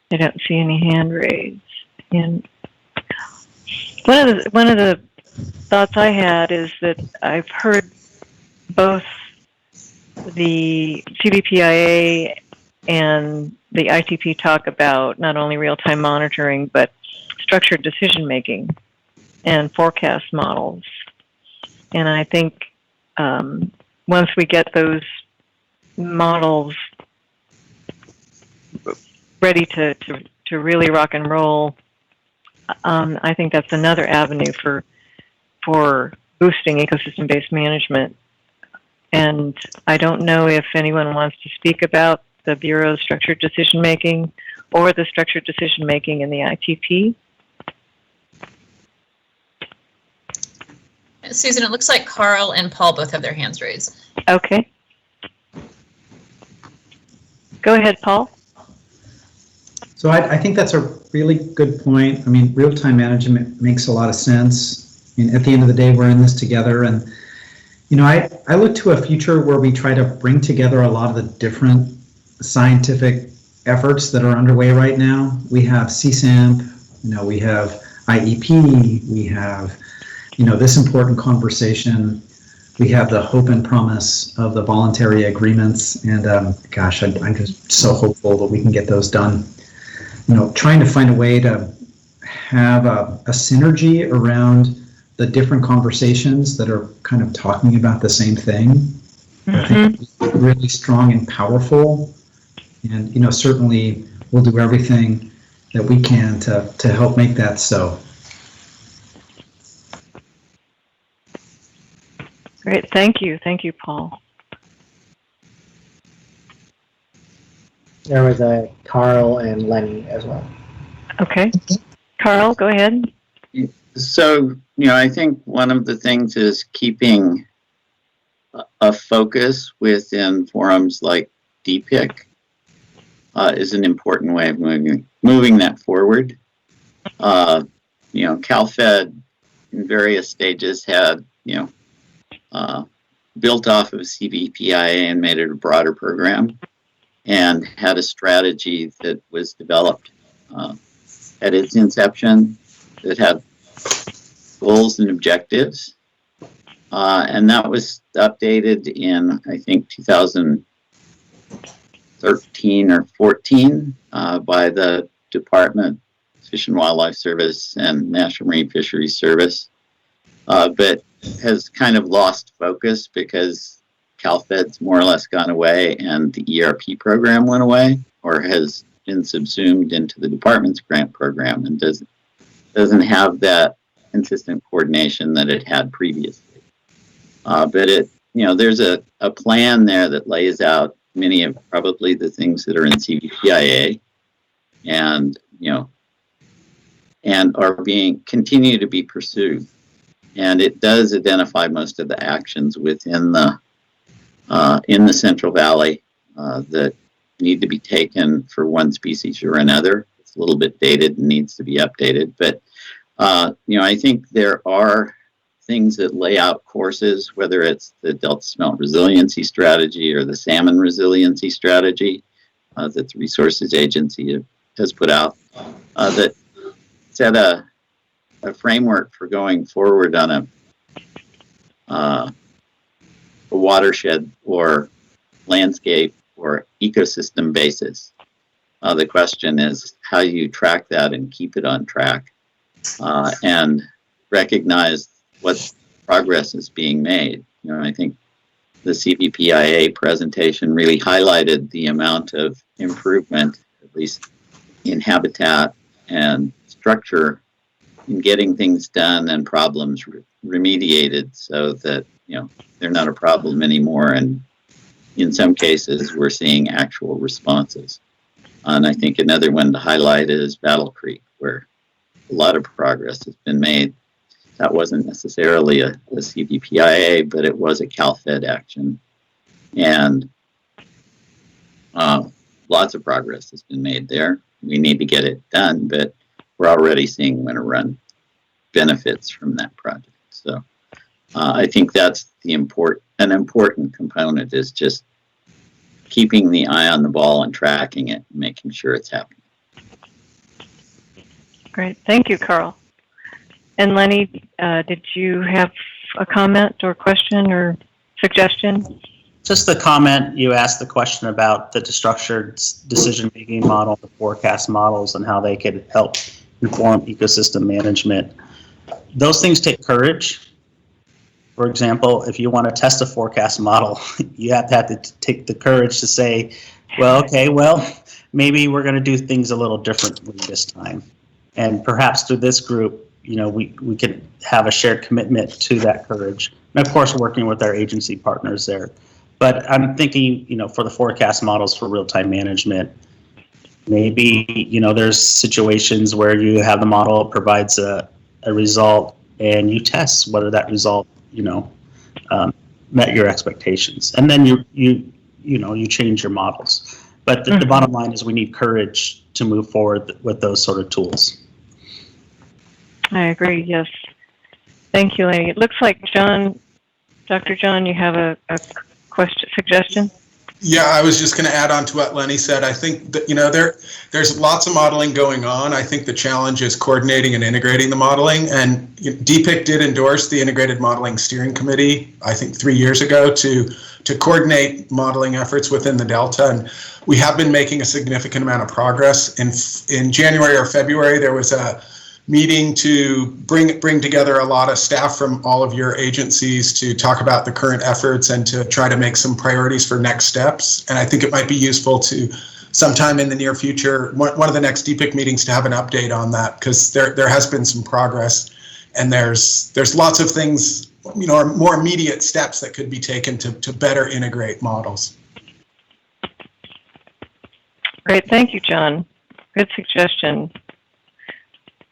I don't see any hand raised. And one of the thoughts I had is that I've heard both the CVPIA and the ITP talk about not only real-time monitoring, but structured decision-making and forecast models. And I think once we get those models ready to really rock and roll, I think that's another avenue for boosting ecosystem-based management. And I don't know if anyone wants to speak about the Bureau's structured decision-making or the structured decision-making in the ITP. Susan, it looks like Carl and Paul both have their hands raised. Okay. Go ahead, Paul. So I think that's a really good point. I mean, real-time management makes a lot of sense. I mean, at the end of the day, we're in this together. And, you know, I look to a future where we try to bring together a lot of the different scientific efforts that are underway right now. We have CSAMP, you know, we have IEP, we have, you know, this important conversation. We have the hope and promise of the voluntary agreements. And gosh, I'm just so hopeful that we can get those done. You know, trying to find a way to have a synergy around the different conversations that are kind of talking about the same thing. Mm-hmm. I think it's really strong and powerful. And, you know, certainly we'll do everything that we can to help make that so. Great, thank you. Thank you, Paul. There was a Carl and Lenny as well. Okay. Carl, go ahead. So, you know, I think one of the things is keeping a focus within forums like DPIIC is an important way of moving that forward. You know, CalFed in various stages had, you know, built off of CVPIA and made it a broader program, and had a strategy that was developed at its inception that had goals and objectives. And that was updated in, I think, 2013 or 14 by the Department of Fish and Wildlife Service and National Marine Fisheries Service, but has kind of lost focus because CalFed's more or less gone away and the ERP program went away or has been subsumed into the department's grant program and doesn't have that consistent coordination that it had previously. But it, there's a plan there that lays out many of probably the things that are in CVPIA, and and are continue to be pursued. And it does identify most of the actions within the in the Central Valley that need to be taken for one species or another. It's a little bit dated and needs to be updated, but I think there are things that lay out courses, whether it's the Delta Smelt Resiliency Strategy or the Salmon Resiliency Strategy that the Resources Agency has put out, that set a framework for going forward on a watershed or landscape or ecosystem basis. The question is how you track that and keep it on track, and recognize what progress is being made. I think the CVPIA presentation really highlighted the amount of improvement, at least in habitat and structure, in getting things done and problems remediated so that they're not a problem anymore, and in some cases we're seeing actual responses. And I think another one to highlight is Battle Creek, where a lot of progress has been made. That wasn't necessarily a CVPIA, but it was a CalFed action, and lots of progress has been made there. We need to get it done, but we're already seeing winter run benefits from that project. So I think that's an important component, is just keeping the eye on the ball and tracking it and making sure it's happening. Great. Thank you, Carl. And Lenny, did you have a comment or question or suggestion? Just the comment, you asked the question about the structured decision-making model, the forecast models, and how they could help inform ecosystem management. Those things take courage. For example, if you want to test a forecast model, you have to take the courage to say, maybe we're going to do things a little differently this time. And perhaps through this group, we can have a shared commitment to that courage. And of course, working with our agency partners there. But I'm thinking, for the forecast models for real-time management, maybe, there's situations where you have the model provides a result and you test whether that result, met your expectations. And then you change your models. But the bottom line is we need courage to move forward with those sort of tools. I agree, yes. Thank you, Lenny. It looks like Dr. John, you have a question, suggestion? Yeah, I was just going to add on to what Lenny said. I think that, there's lots of modeling going on. I think the challenge is coordinating and integrating the modeling. And DPIIC did endorse the Integrated Modeling Steering Committee, I think 3 years ago, to coordinate modeling efforts within the Delta. And we have been making a significant amount of progress. In January or February, there was a meeting to bring together a lot of staff from all of your agencies to talk about the current efforts and to try to make some priorities for next steps. And I think it might be useful to sometime in the near future, one of the next DPIIC meetings, to have an update on that, because there has been some progress, and there's lots of things, more immediate steps that could be taken to better integrate models. Great, thank you, John. Good suggestion.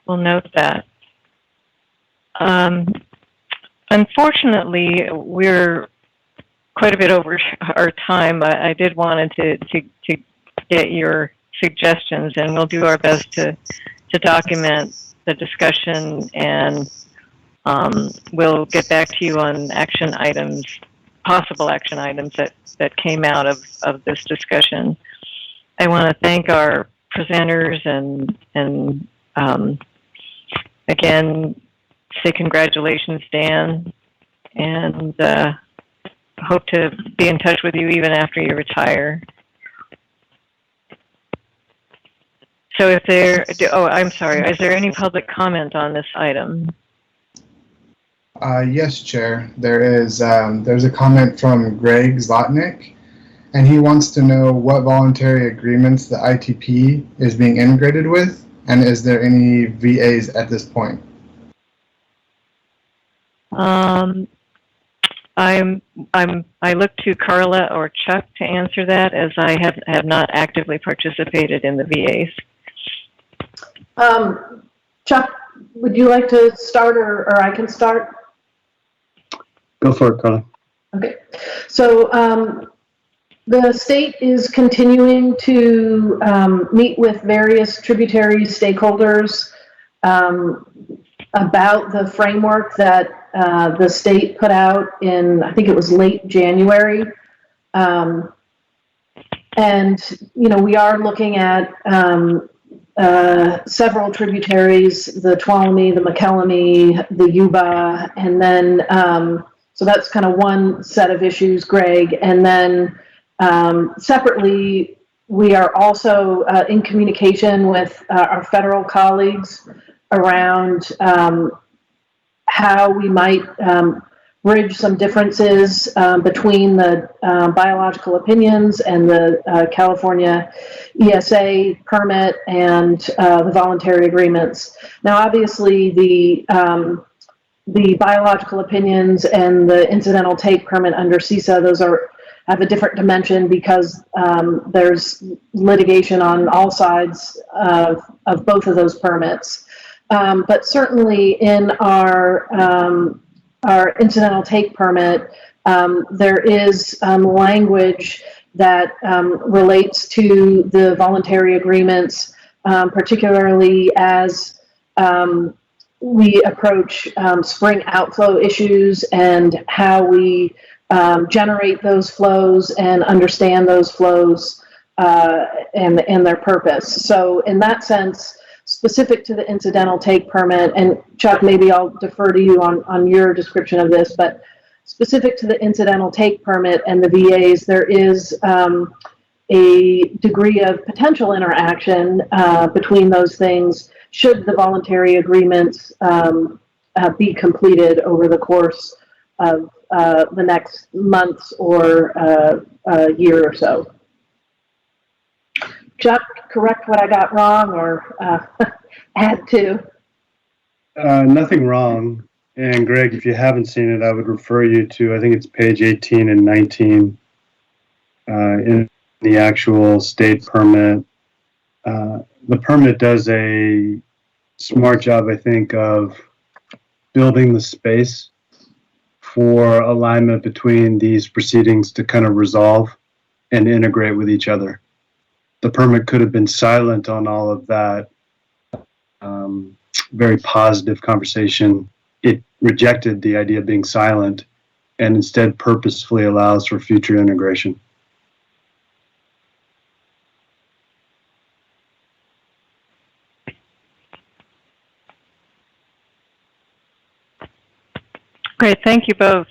We'll note that. Unfortunately, we're quite a bit over our time. I did wanted to get your suggestions, and we'll do our best to document the discussion, and we'll get back to you on action items, possible action items that came out of this discussion. I want to thank our presenters and again, say congratulations, Dan, and hope to be in touch with you even after you retire. So I'm sorry, is there any public comment on this item? Yes, Chair. There's a comment from Greg Zlotnick, and he wants to know what voluntary agreements the ITP is being integrated with. And is there any VAs at this point? I look to Carla or Chuck to answer that, as I have not actively participated in the VAs. Chuck, would you like to start, or I can start? Go for it, Carla. Okay. So the state is continuing to meet with various tributary stakeholders about the framework that the state put out in, I think it was late January. And, you know, we are looking at several tributaries, the Tuolumne, the McKellamie, the Yuba, and then, so that's kind of one set of issues, Greg. And then separately, we are also in communication with our federal colleagues around how we might bridge some differences between the biological opinions and the California ESA permit and the voluntary agreements. Now, obviously, the biological opinions and the incidental take permit under CISA, those have a different dimension because there's litigation on all sides of both of those permits. But certainly in our incidental take permit, there is language that relates to the voluntary agreements, particularly as we approach spring outflow issues and how we generate those flows and understand those flows and their purpose. So in that sense, specific to the incidental take permit, and Chuck, maybe I'll defer to you on your description of this, but specific to the incidental take permit and the VAs, there is a degree of potential interaction between those things should the voluntary agreements be completed over the course of the next months or a year or so. Chuck, correct what I got wrong or add to? Nothing wrong. And Greg, if you haven't seen it, I would refer you to, I think it's page 18 and 19 in the actual state permit. The permit does a smart job, I think, of building the space for alignment between these proceedings to kind of resolve and integrate with each other. The permit could have been silent on all of that very positive conversation. It rejected the idea of being silent and instead purposefully allows for future integration. Great, thank you both,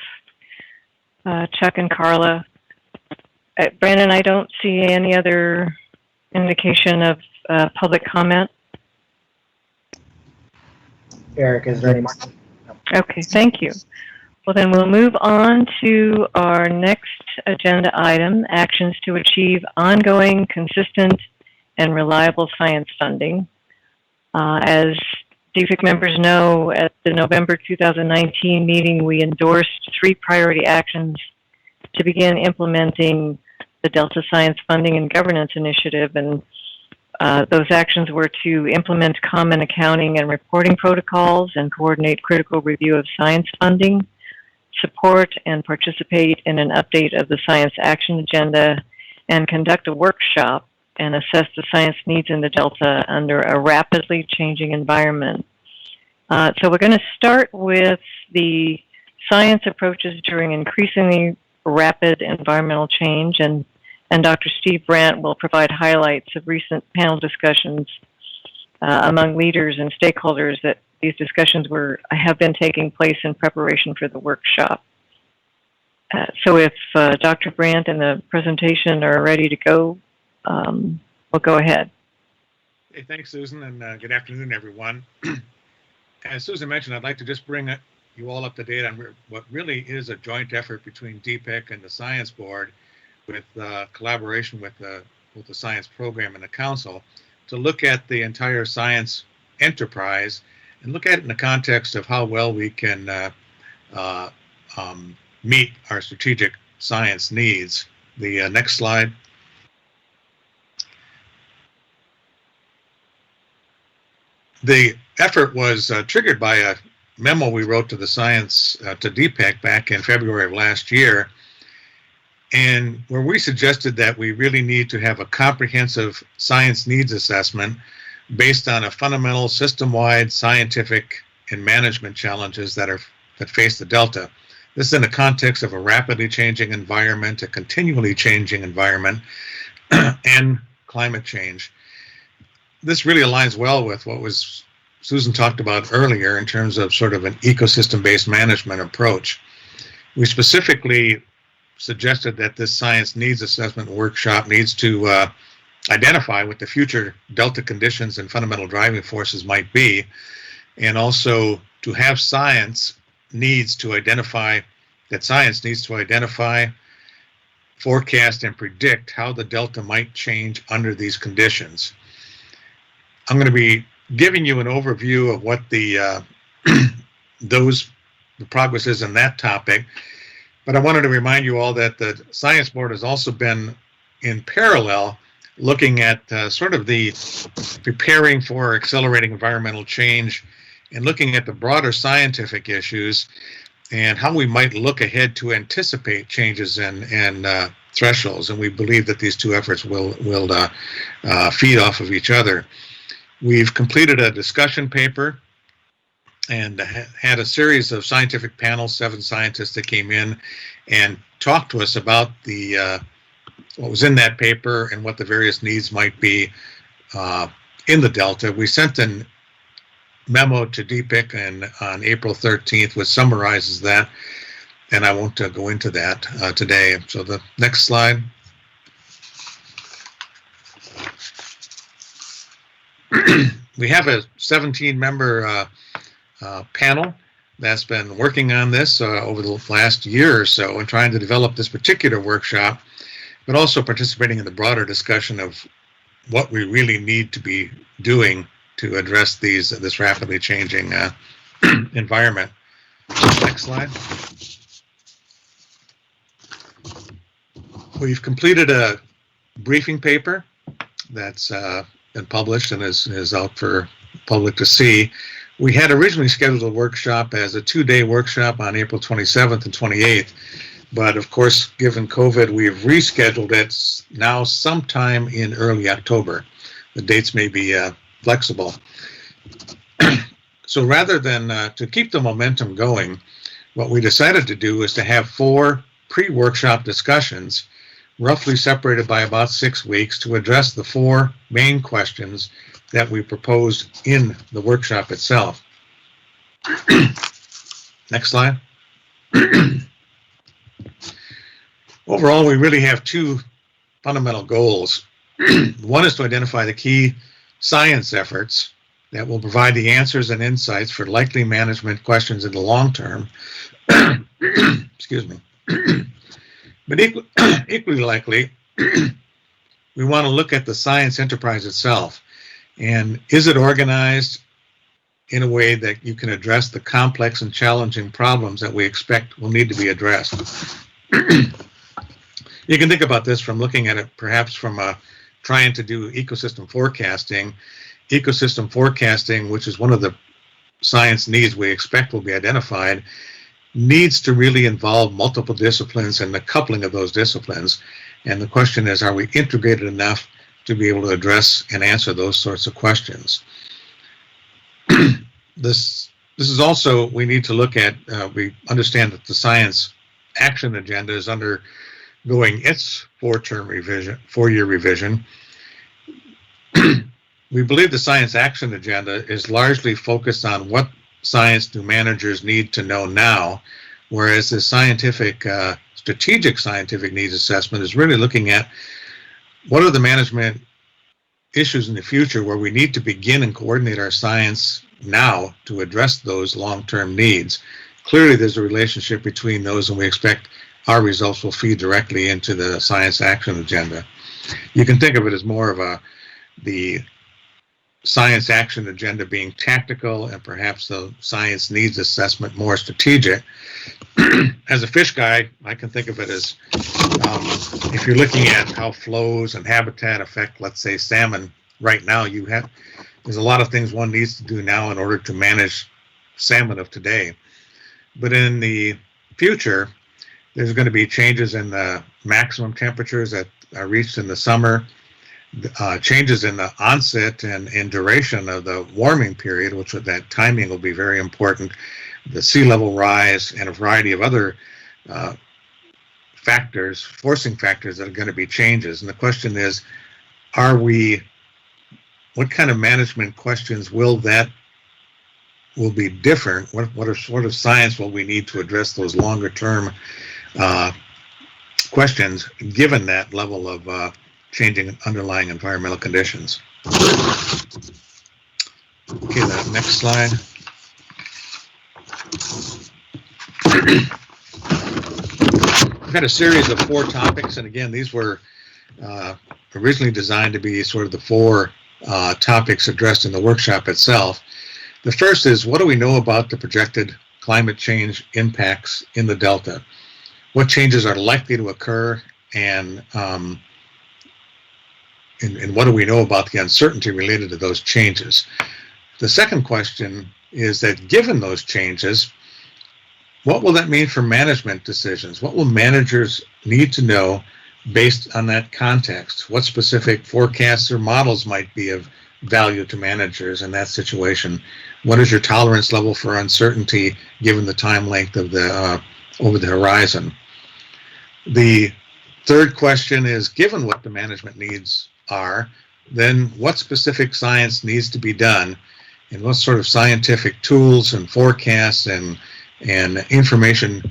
Chuck and Carla. Brandon, I don't see any other indication of public comment. Eric, is there any more? Okay, thank you. Well, then we'll move on to our next agenda item, actions to achieve ongoing, consistent, and reliable science funding. As DPIIC members know, at the November 2019 meeting, we endorsed 3 priority actions to begin implementing the Delta Science Funding and Governance Initiative, and those actions were to implement common accounting and reporting protocols and coordinate critical review of science funding, support and participate in an update of the Science Action Agenda, and conduct a workshop and assess the science needs in the Delta under a rapidly changing environment. So we're going to start with the science approaches during increasingly rapid environmental change, and Dr. Steve Brandt will provide highlights of recent panel discussions among leaders and stakeholders that these discussions have been taking place in preparation for the workshop. So if Dr. Brandt and the presentation are ready to go, we'll go ahead. Hey, thanks, Susan, and good afternoon, everyone. As Susan mentioned, I'd like to just bring you all up to date on what really is a joint effort between DPIIC and the Science Board, with collaboration with both the science program and the council, to look at the entire science enterprise and look at it in the context of how well we can meet our strategic science needs. The next slide. The effort was triggered by a memo we wrote to the science, to DPIIC back in February of last year, and where we suggested that we really need to have a comprehensive science needs assessment based on a fundamental system-wide scientific and management challenges that face the Delta. This is in the context of a rapidly changing environment, a continually changing environment, and climate change. This really aligns well with what Susan talked about earlier in terms of sort of an ecosystem-based management approach. We specifically suggested that this science needs assessment workshop needs to identify what the future Delta conditions and fundamental driving forces might be, and also to have science needs to identify, forecast, and predict how the Delta might change under these conditions. I'm going to be giving you an overview of what the progress is in that topic, but I wanted to remind you all that the Science Board has also been in parallel looking at sort of the preparing for accelerating environmental change and looking at the broader scientific issues and how we might look ahead to anticipate changes in thresholds. And we believe that these two efforts will feed off of each other. We've completed a discussion paper and had a series of scientific panels, 7 scientists that came in and talked to us about what was in that paper and what the various needs might be in the Delta. We sent a memo to DPIIC on April 13th, which summarizes that, and I won't go into that today. So the next slide. We have a 17-member panel that's been working on this over the last year or so and trying to develop this particular workshop, but also participating in the broader discussion of what we really need to be doing to address this rapidly changing environment. Next slide. We've completed a briefing paper that's been published and is out for public to see. We had originally scheduled a workshop as a 2-day workshop on April 27th and 28th, but of course, given COVID, we've rescheduled it now sometime in early October. The dates may be flexible. So rather than to keep the momentum going, what we decided to do is to have 4 pre-workshop discussions, roughly separated by about 6 weeks, to address the 4 main questions that we proposed in the workshop itself. Next slide. Overall, we really have 2 fundamental goals. One is to identify the key science efforts that will provide the answers and insights for likely management questions in the long term. Excuse me. But equally likely, we want to look at the science enterprise itself. And is it organized in a way that you can address the complex and challenging problems that we expect will need to be addressed? You can think about this from looking at it perhaps from trying to do ecosystem forecasting. Ecosystem forecasting, which is one of the science needs we expect will be identified, needs to really involve multiple disciplines and the coupling of those disciplines. And the question is, are we integrated enough to be able to address and answer those sorts of questions? This is also, we need to look at, we understand that the science action agenda is undergoing its 4-year revision. We believe the science action agenda is largely focused on what science do managers need to know now, whereas the strategic scientific needs assessment is really looking at what are the management issues in the future where we need to begin and coordinate our science now to address those long-term needs. Clearly, there's a relationship between those, and we expect our results will feed directly into the science action agenda. You can think of it as more of the science action agenda being tactical and perhaps the science needs assessment more strategic. As a fish guy, I can think of it as if you're looking at how flows and habitat affect, let's say, salmon right now, there's a lot of things one needs to do now in order to manage salmon of today. But in the future, there's going to be changes in the maximum temperatures that are reached in the summer, changes in the onset and duration of the warming period, which that timing will be very important, the sea level rise, and a variety of other factors, forcing factors that are going to be changes. And the question is, what kind of management questions will be different? What sort of science will we need to address those longer term questions given that level of changing underlying environmental conditions? Okay, the next slide. We've got a series of 4 topics, and again, these were originally designed to be sort of the 4 topics addressed in the workshop itself. The first is, what do we know about the projected climate change impacts in the Delta? What changes are likely to occur, and what do we know about the uncertainty related to those changes? The second question is that given those changes, what will that mean for management decisions? What will managers need to know based on that context? What specific forecasts or models might be of value to managers in that situation? What is your tolerance level for uncertainty given the time length of the over the horizon? The third question is, given what the management needs are, then what specific science needs to be done, and what sort of scientific tools and forecasts and information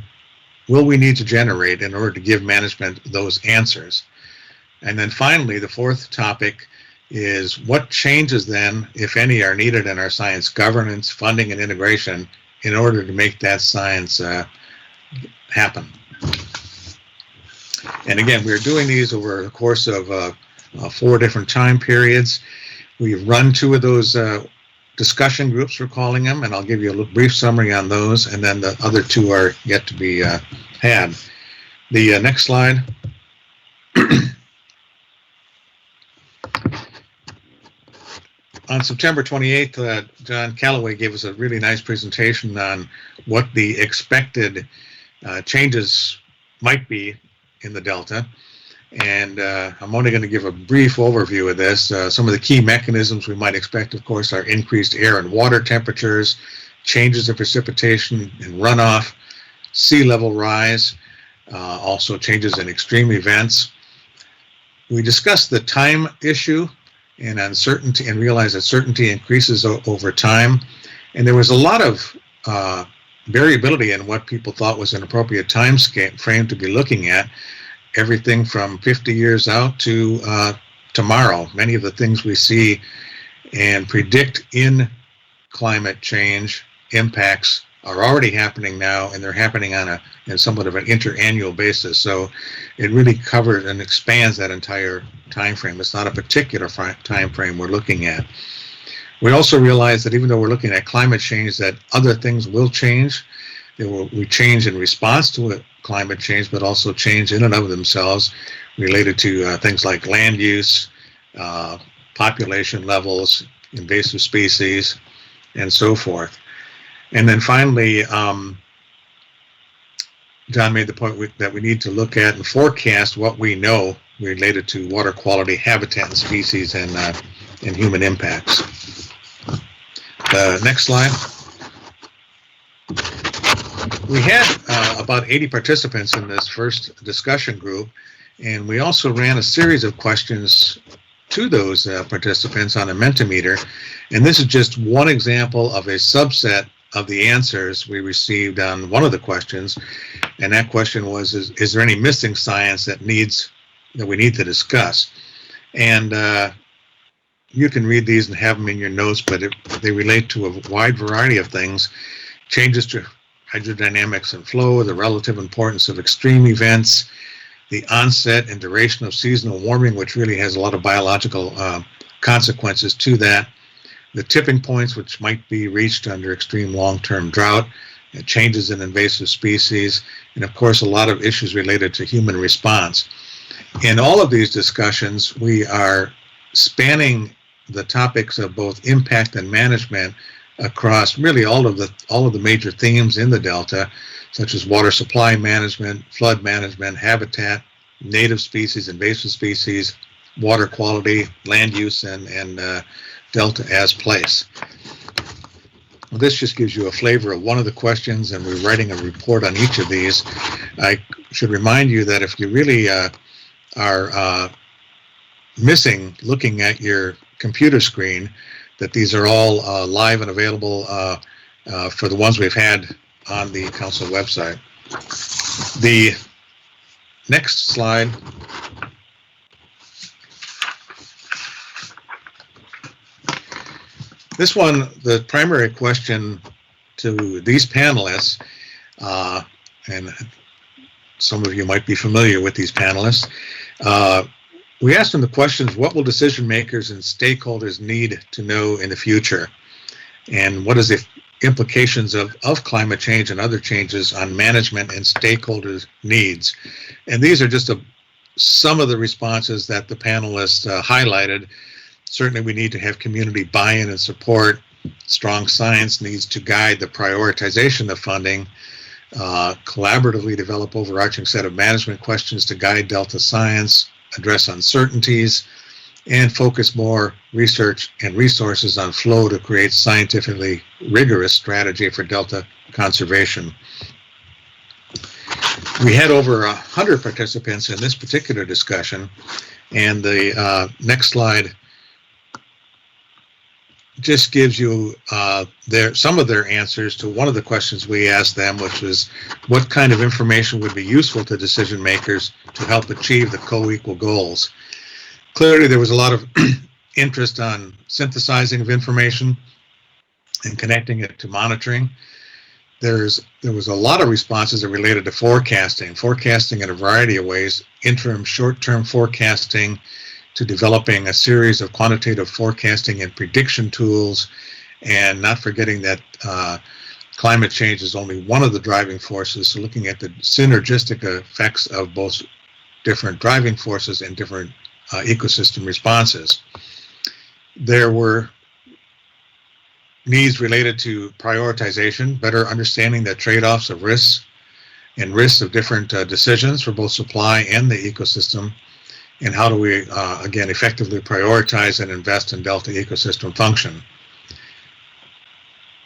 will we need to generate in order to give management those answers? And then finally, the fourth topic is, what changes then, if any, are needed in our science governance, funding, and integration in order to make that science happen? And again, we're doing these over the course of 4 different time periods. We've run 2 of those discussion groups, we're calling them, and I'll give you a brief summary on those, and then the other 2 are yet to be had. The next slide. On September 28th, John Calloway gave us a really nice presentation on what the expected changes might be in the Delta. And I'm only going to give a brief overview of this. Some of the key mechanisms we might expect, of course, are increased air and water temperatures, changes in precipitation and runoff, sea level rise, also changes in extreme events. We discussed the time issue and uncertainty, and realized that certainty increases over time. And there was a lot of variability in what people thought was an appropriate time frame to be looking at. Everything from 50 years out to tomorrow. Many of the things we see and predict in climate change impacts are already happening now, and they're happening on in somewhat of an interannual basis. So it really covers and expands that entire time frame. It's not a particular time frame we're looking at. We also realize that even though we're looking at climate change, that other things will change. We change in response to climate change, but also change in and of themselves related to things like land use, population levels, invasive species, and so forth. And then finally, John made the point that we need to look at and forecast what we know related to water quality, habitat, and species, and human impacts. Next slide. We had about 80 participants in this first discussion group, and we also ran a series of questions to those participants on a Mentimeter. And this is just one example of a subset of the answers we received on one of the questions. And that question was, is there any missing science that we need to discuss? And you can read these and have them in your notes, but they relate to a wide variety of things. Changes to hydrodynamics and flow, the relative importance of extreme events, the onset and duration of seasonal warming, which really has a lot of biological consequences to that, the tipping points which might be reached under extreme long-term drought, changes in invasive species, and of course a lot of issues related to human response. In all of these discussions, we are spanning the topics of both impact and management across really all of the major themes in the Delta, such as water supply management, flood management, habitat, native species, invasive species, water quality, land use, and Delta as place. Well, this just gives you a flavor of one of the questions, and we're writing a report on each of these. I should remind you that if you really are missing looking at your computer screen, that these are all live and available for the ones we've had on the council website. The next slide this one, the primary question to these panelists, and some of you might be familiar with these panelists, we asked them the questions: what will decision makers and stakeholders need to know in the future? And what is the implications of climate change and other changes on management and stakeholders' needs? And these are just some of the responses that the panelists highlighted. Certainly we need to have community buy-in and support. Strong science needs to guide the prioritization of funding. Collaboratively develop overarching set of management questions to guide Delta science, address uncertainties, and focus more research and resources on flow to create scientifically rigorous strategy for Delta conservation. We had over 100 participants in this particular discussion, and the next slide just gives you some of their answers to one of the questions we asked them, which was what kind of information would be useful to decision makers to help achieve the co-equal goals. Clearly there was a lot of interest on synthesizing of information and connecting it to monitoring. There was a lot of responses that related to forecasting in a variety of ways, interim, short-term forecasting, to developing a series of quantitative forecasting and prediction tools, and not forgetting that climate change is only one of the driving forces, so looking at the synergistic effects of both different driving forces and different ecosystem responses. There were needs related to prioritization, better understanding the trade-offs of risks and risks of different decisions for both supply and the ecosystem, and how do we, again, effectively prioritize and invest in Delta ecosystem function.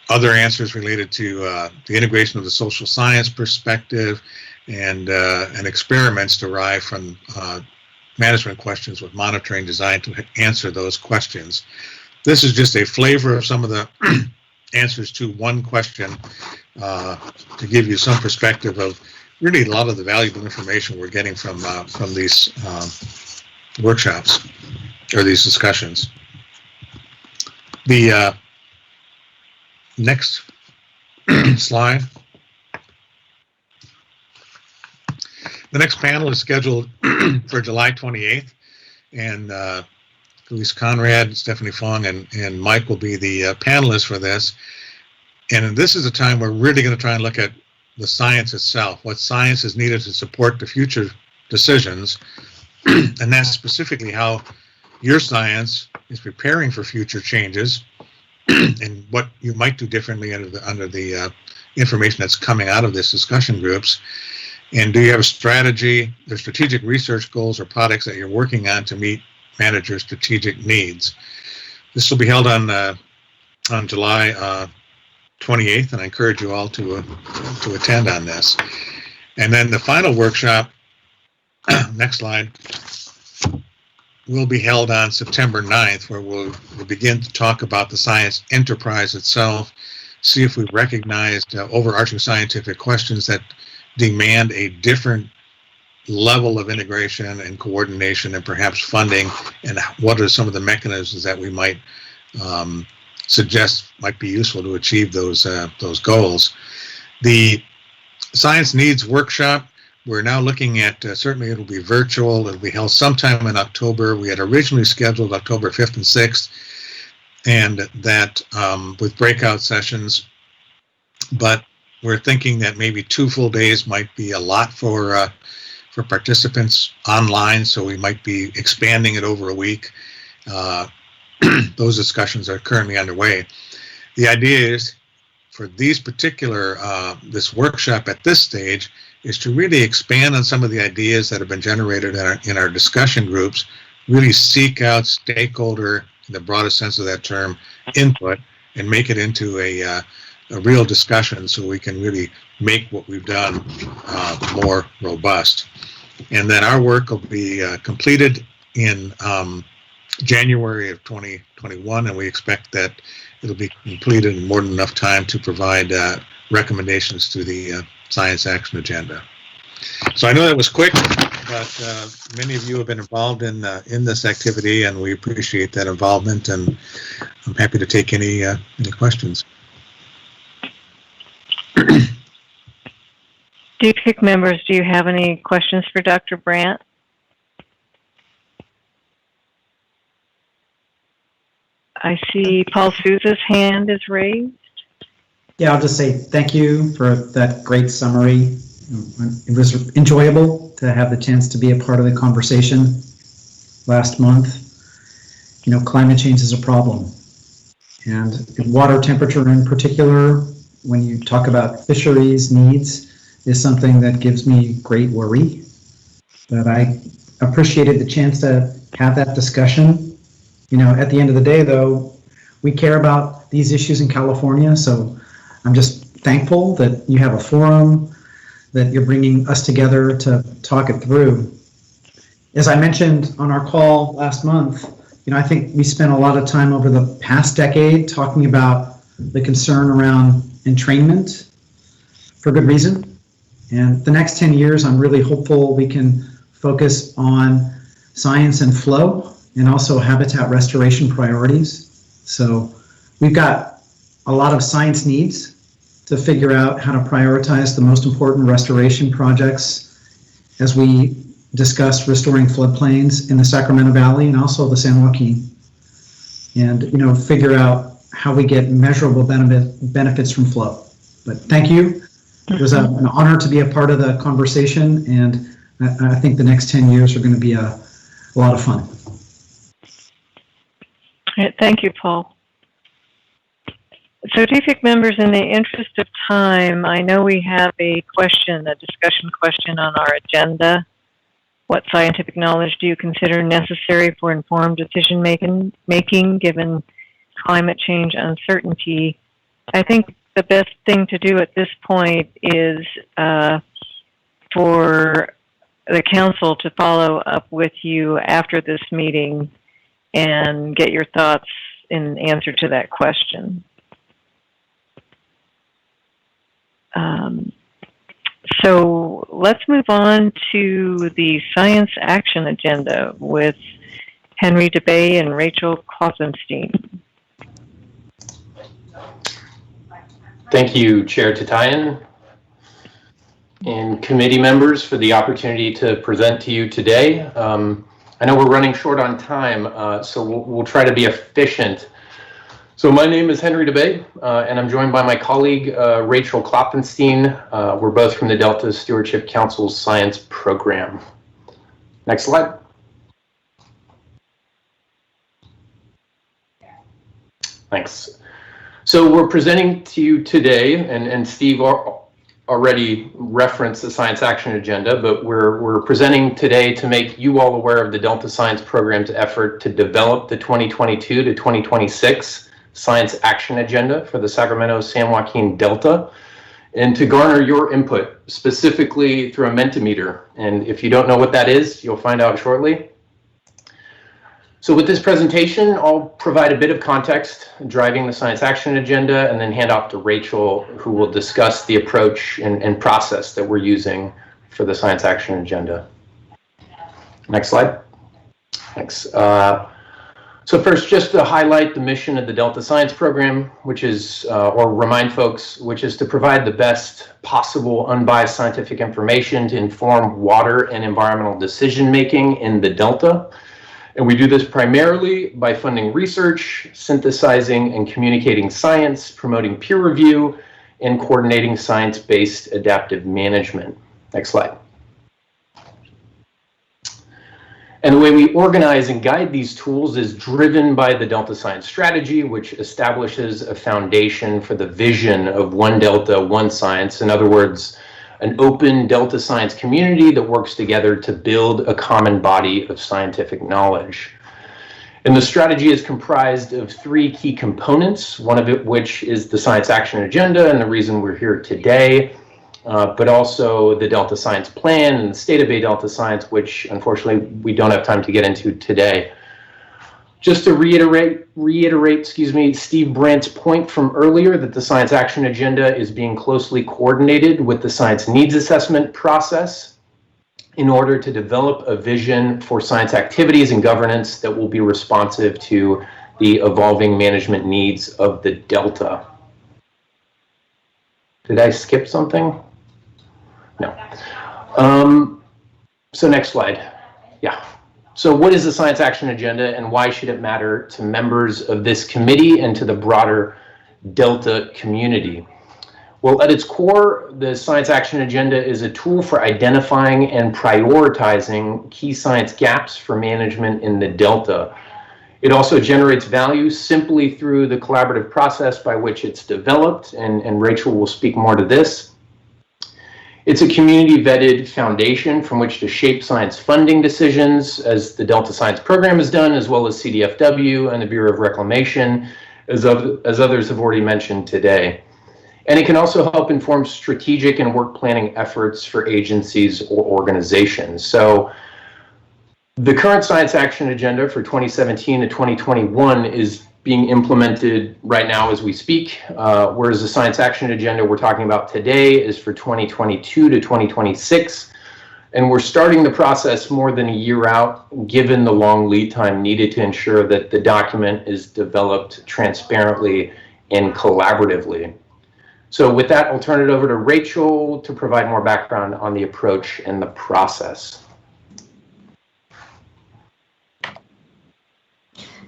Other answers related to the integration of the social science perspective and experiments derived from management questions with monitoring designed to answer those questions. This is just a flavor of some of the answers to one question to give you some perspective of really a lot of the valuable information we're getting from these workshops or these discussions. The next slide. The next panel is scheduled for July 28th, and Luis Conrad, Stephanie Fong, and Mike will be the panelists for this. And this is a time we're really going to try and look at the science itself, what science is needed to support the future decisions, and that's specifically how your science is preparing for future changes and what you might do differently under the information that's coming out of this discussion groups. And do you have a strategy or strategic research goals or products that you're working on to meet managers' strategic needs? This will be held on July 28th, and I encourage you all to attend on this. And then the final workshop, next slide, will be held on September 9th, where we'll begin to talk about the science enterprise itself, see if we recognized overarching scientific questions that demand a different level of integration and coordination and perhaps funding, and what are some of the mechanisms that we might suggest might be useful to achieve those goals. The Science Needs Workshop, we're now looking at, certainly it'll be virtual, it'll be held sometime in October. We had originally scheduled October 5th and 6th. and that with breakout sessions, but we're thinking that maybe 2 full days might be a lot for participants online, so we might be expanding it over a week. Those discussions are currently underway. The idea is for these particular, this workshop at this stage is to really expand on some of the ideas that have been generated in our discussion groups, really seek out stakeholder, in the broadest sense of that term, input, and make it into a real discussion so we can really make what we've done more robust. And then our work will be completed in January of 2021, and we expect that it'll be completed in more than enough time to provide recommendations to the Science Action Agenda. So I know that was quick, but many of you have been involved in this activity, and we appreciate that involvement, and I'm happy to take any questions. DPIIC members, do you have any questions for Dr. Brandt? I see Paul Souza's hand is raised. Yeah, I'll just say thank you for that great summary. It was enjoyable to have the chance to be a part of the conversation last month. You know, climate change is a problem. And water temperature in particular, when you talk about fisheries needs, is something that gives me great worry. But I appreciated the chance to have that discussion. You know, at the end of the day, though, we care about these issues in California, so I'm just thankful that you have a forum, that you're bringing us together to talk it through. As I mentioned on our call last month, you know, I think we spent a lot of time over the past decade talking about the concern around entrainment for good reason. And the next 10 years, I'm really hopeful we can focus on science and flow and also habitat restoration priorities. So we've got a lot of science needs to figure out how to prioritize the most important restoration projects as we discuss restoring floodplains in the Sacramento Valley and also the San Joaquin. And, you know, figure out how we get measurable benefits from flow. But thank you. It was an honor to be a part of the conversation, and I think the next 10 years are going to be a lot of fun. Thank you, Paul. So DPIIC members, in the interest of time, I know we have a discussion question on our agenda. What scientific knowledge do you consider necessary for informed decision making given climate change uncertainty? I think the best thing to do at this point is for the council to follow up with you after this meeting and get your thoughts in answer to that question. So let's move on to the Science Action Agenda with Henry DeBay and Rachel Klopfenstein. Thank you, Chair Tatayan, and committee members for the opportunity to present to you today. I know we're running short on time, so we'll try to be efficient. So my name is Henry DeBay, and I'm joined by my colleague, Rachel Klopfenstein. We're both from the Delta Stewardship Council's Science Program. Next slide. Thanks. So we're presenting to you today, and Steve already referenced the Science Action Agenda, but we're presenting today to make you all aware of the Delta Science Program's effort to develop the 2022 to 2026 Science Action Agenda for the Sacramento-San Joaquin Delta, and to garner your input, specifically through a Mentimeter. And if you don't know what that is, you'll find out shortly. So with this presentation, I'll provide a bit of context driving the Science Action Agenda, and then hand off to Rachel, who will discuss the approach and process that we're using for the Science Action Agenda. Next slide. Thanks. So first, just to highlight the mission of the Delta Science Program, which is, or remind folks, which is to provide the best possible unbiased scientific information to inform water and environmental decision-making in the Delta, And we do this primarily by funding research, synthesizing and communicating science, promoting peer review, and coordinating science-based adaptive management. Next slide. And the way we organize and guide these tools is driven by the Delta Science Strategy, which establishes a foundation for the vision of One Delta, One Science. In other words, an open Delta Science community that works together to build a common body of scientific knowledge. And the strategy is comprised of 3 key components, one of which is the Science Action Agenda and the reason we're here today, but also the Delta Science Plan and the State of Bay Delta Science, which unfortunately we don't have time to get into today. Just to reiterate, Steve Brandt's point from earlier that the Science Action Agenda is being closely coordinated with the Science Needs Assessment process in order to develop a vision for science activities and governance that will be responsive to the evolving management needs of the Delta. Did I skip something? No. So next slide. Yeah. So what is the Science Action Agenda and why should it matter to members of this committee and to the broader Delta community? Well, at its core, the Science Action Agenda is a tool for identifying and prioritizing key science gaps for management in the Delta. It also generates value simply through the collaborative process by which it's developed, and Rachel will speak more to this. It's a community-vetted foundation from which to shape science funding decisions, as the Delta Science Program has done, as well as CDFW and the Bureau of Reclamation, as others have already mentioned today. And it can also help inform strategic and work planning efforts for agencies or organizations. So the current Science Action Agenda for 2017 to 2021 is being implemented right now as we speak, whereas the Science Action Agenda we're talking about today is for 2022 to 2026. And we're starting the process more than a year out, given the long lead time needed to ensure that the document is developed transparently and collaboratively. So with that, I'll turn it over to Rachel to provide more background on the approach and the process.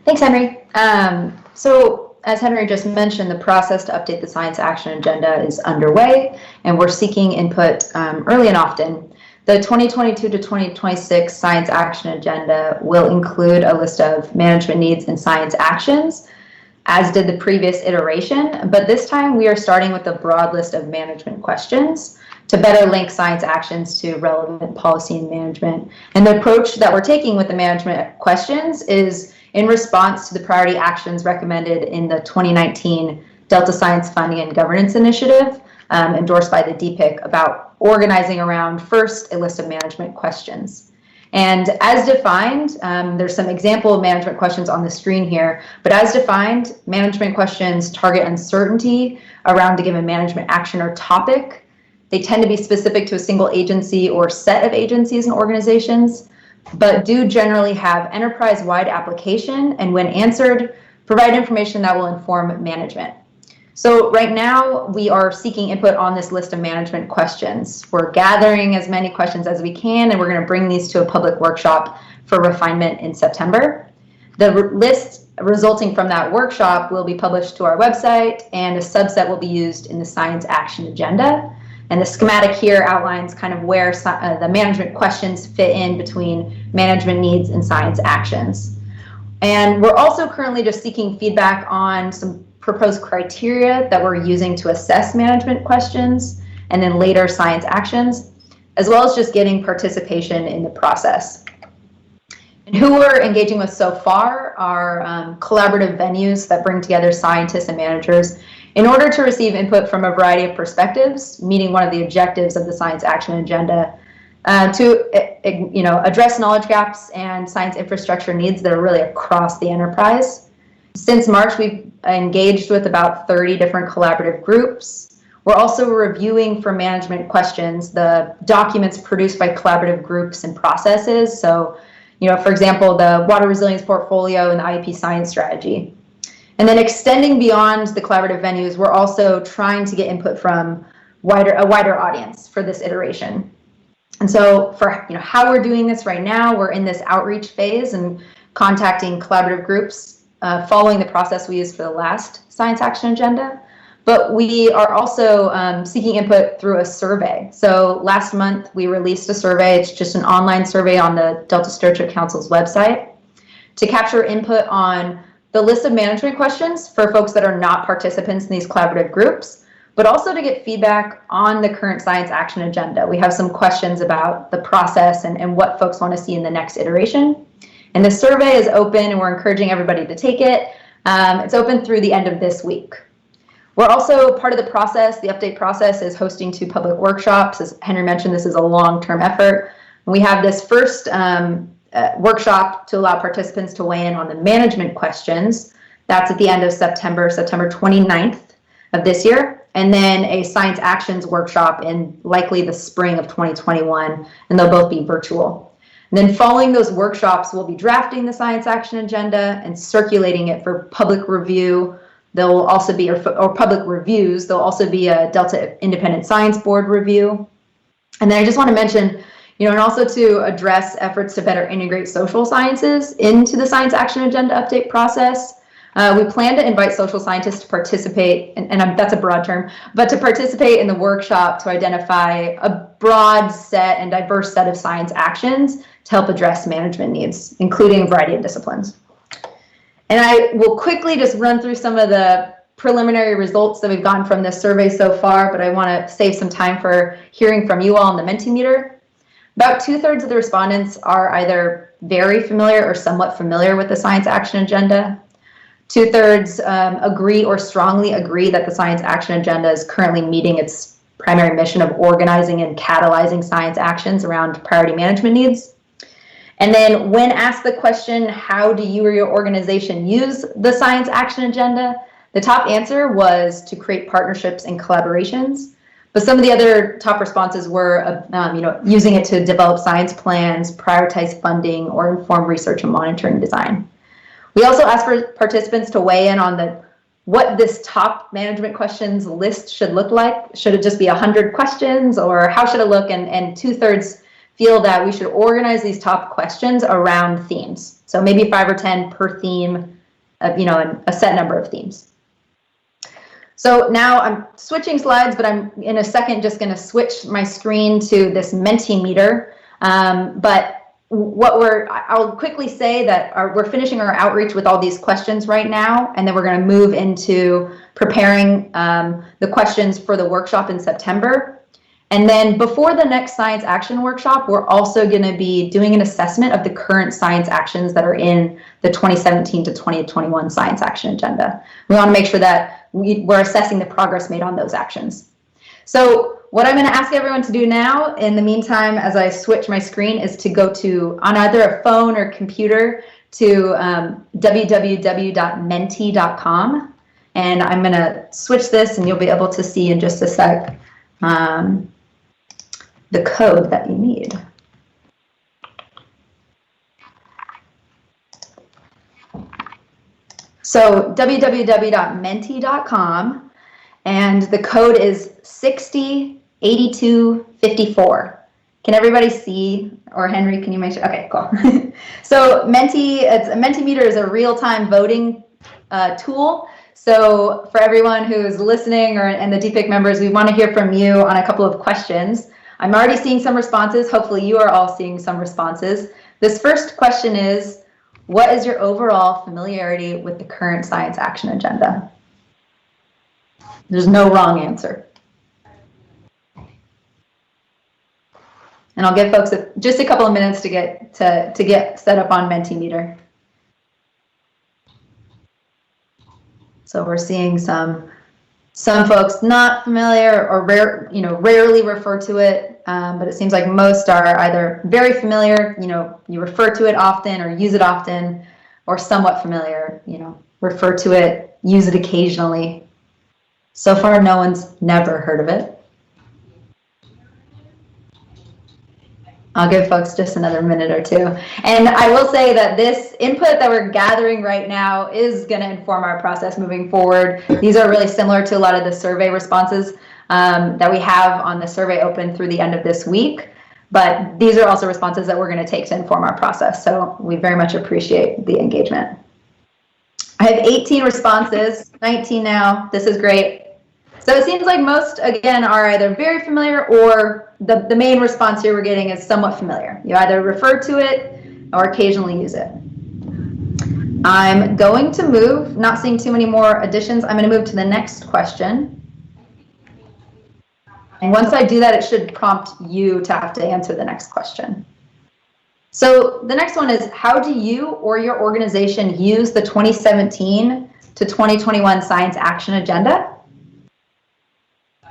Thanks, Henry. So as Henry just mentioned, the process to update the Science Action Agenda is underway, and we're seeking input early and often. The 2022 to 2026 Science Action Agenda will include a list of management needs and science actions, as did the previous iteration, but this time we are starting with a broad list of management questions to better link science actions to relevant policy and management. And the approach that we're taking with the management questions is in response to the priority actions recommended in the 2019 Delta Science Funding and Governance Initiative, endorsed by the DPIIC, about organizing around first a list of management questions. And as defined, there's some example management questions on the screen here, but as defined, management questions target uncertainty around a given management action or topic. They tend to be specific to a single agency or set of agencies and organizations, but do generally have enterprise-wide application, and when answered, provide information that will inform management. So right now, we are seeking input on this list of management questions. We're gathering as many questions as we can, and we're going to bring these to a public workshop for refinement in September. The list resulting from that workshop will be published to our website, and a subset will be used in the Science Action Agenda. And the schematic here outlines kind of where the management questions fit in between management needs and science actions. And we're also currently just seeking feedback on some proposed criteria that we're using to assess management questions and then later science actions, as well as just getting participation in the process. And who we're engaging with so far are collaborative venues that bring together scientists and managers in order to receive input from a variety of perspectives, meeting one of the objectives of the Science Action Agenda to address knowledge gaps and science infrastructure needs that are really across the enterprise. Since March, we've engaged with about 30 different collaborative groups. We're also reviewing for management questions the documents produced by collaborative groups and processes. So, for example, the Water Resilience Portfolio and the IEP Science Strategy. And then extending beyond the collaborative venues, we're also trying to get input from a wider audience for this iteration. And so for how we're doing this right now, we're in this outreach phase and contacting collaborative groups, following the process we used for the last science action agenda. But we are also seeking input through a survey. So last month we released a survey. It's just an online survey on the Delta Stewardship Council's website to capture input on the list of management questions for folks that are not participants in these collaborative groups, but also to get feedback on the current science action agenda. We have some questions about the process and what folks want to see in the next iteration. And the survey is open and we're encouraging everybody to take it. It's open through the end of this week. We're also part of the process. The update process is hosting 2 public workshops. As Henry mentioned, this is a long-term effort. We have this first workshop to allow participants to weigh in on the management questions. That's at the end of September 29th of this year. And then a science actions workshop in likely the spring of 2021, and they'll both be virtual. And then following those workshops, we'll be drafting the science action agenda and circulating it for public review. There will also be, or public reviews, there'll also be a Delta Independent Science Board review. And then I just want to mention, and also to address efforts to better integrate social sciences into the science action agenda update process. We plan to invite social scientists to participate, and that's a broad term, but to participate in the workshop to identify a broad set and diverse set of science actions to help address management needs, including a variety of disciplines. And I will quickly just run through some of the preliminary results that we've gotten from this survey so far, but I want to save some time for hearing from you all on the Mentimeter. About 2/3 of the respondents are either very familiar or somewhat familiar with the science action agenda. 2/3 agree or strongly agree that the science action agenda is currently meeting its primary mission of organizing and catalyzing science actions around priority management needs. And then when asked the question, how do you or your organization use the science action agenda? The top answer was to create partnerships and collaborations. But some of the other top responses were, using it to develop science plans, prioritize funding, or inform research and monitoring design. We also asked for participants to weigh in on what this top management questions list should look like. Should it just be 100 questions, or how should it look? And 2/3 feel that we should organize these top questions around themes. So maybe 5 or 10 per theme, a set number of themes. So now I'm switching slides, but I'm in a second just going to switch my screen to this Mentimeter. But I'll quickly say that we're finishing our outreach with all these questions right now, and then we're going to move into preparing the questions for the workshop in September. And then before the next science action workshop, we're also going to be doing an assessment of the current science actions that are in the 2017 to 2021 science action agenda. We want to make sure that we're assessing the progress made on those actions. So what I'm going to ask everyone to do now, in the meantime, as I switch my screen, is to go to, on either a phone or computer, to www.menti.com. And I'm going to switch this, and you'll be able to see in just a sec the code that you need. So www.menti.com, and the code is 608254. Can everybody see? Or Henry, can you make sure? Okay, cool. So Mentimeter is a real-time voting tool. So for everyone who's listening and the DPIIC members, we want to hear from you on a couple of questions. I'm already seeing some responses. Hopefully you are all seeing some responses. This first question is, what is your overall familiarity with the current science action agenda? There's no wrong answer. And I'll give folks just a couple of minutes to get set up on Mentimeter. So we're seeing some folks not familiar or rarely refer to it, but it seems like most are either very familiar, you refer to it often or use it often, or somewhat familiar, refer to it, use it occasionally. So far, no one's never heard of it. I'll give folks just another minute or two. And I will say that this input that we're gathering right now is going to inform our process moving forward. These are really similar to a lot of the survey responses that we have on the survey open through the end of this week. But these are also responses that we're going to take to inform our process. So we very much appreciate the engagement. I have 18 responses, 19 now. This is great. So it seems like most, again, are either very familiar or the main response here we're getting is somewhat familiar. You either refer to it or occasionally use it. I'm going to move, not seeing too many more additions, I'm going to move to the next question. And once I do that, it should prompt you to have to answer the next question. So the next one is, how do you or your organization use the 2017 to 2021 Science Action Agenda?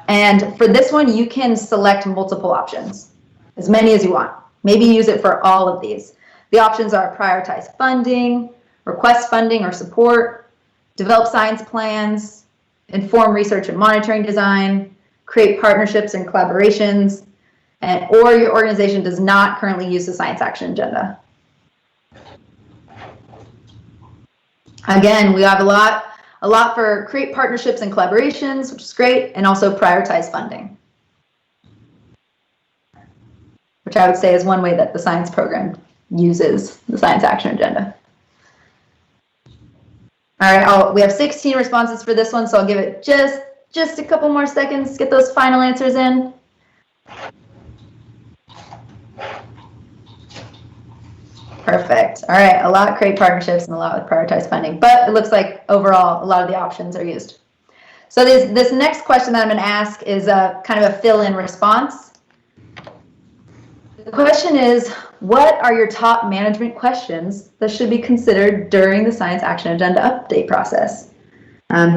And for this one, you can select multiple options, as many as you want. Maybe use it for all of these. The options are prioritize funding, request funding or support, develop science plans, inform research and monitoring design, create partnerships and collaborations, or your organization does not currently use the Science Action Agenda. Again, we have a lot for create partnerships and collaborations, which is great, and also prioritize funding, which I would say is one way that the science program uses the Science Action Agenda. All right, we have 16 responses for this one, so I'll give it just a couple more seconds to get those final answers in. Perfect. All right, a lot create partnerships and a lot with prioritize funding, but it looks like overall a lot of the options are used. So this next question that I'm going to ask is kind of a fill-in response. The question is, what are your top management questions that should be considered during the Science Action Agenda update process?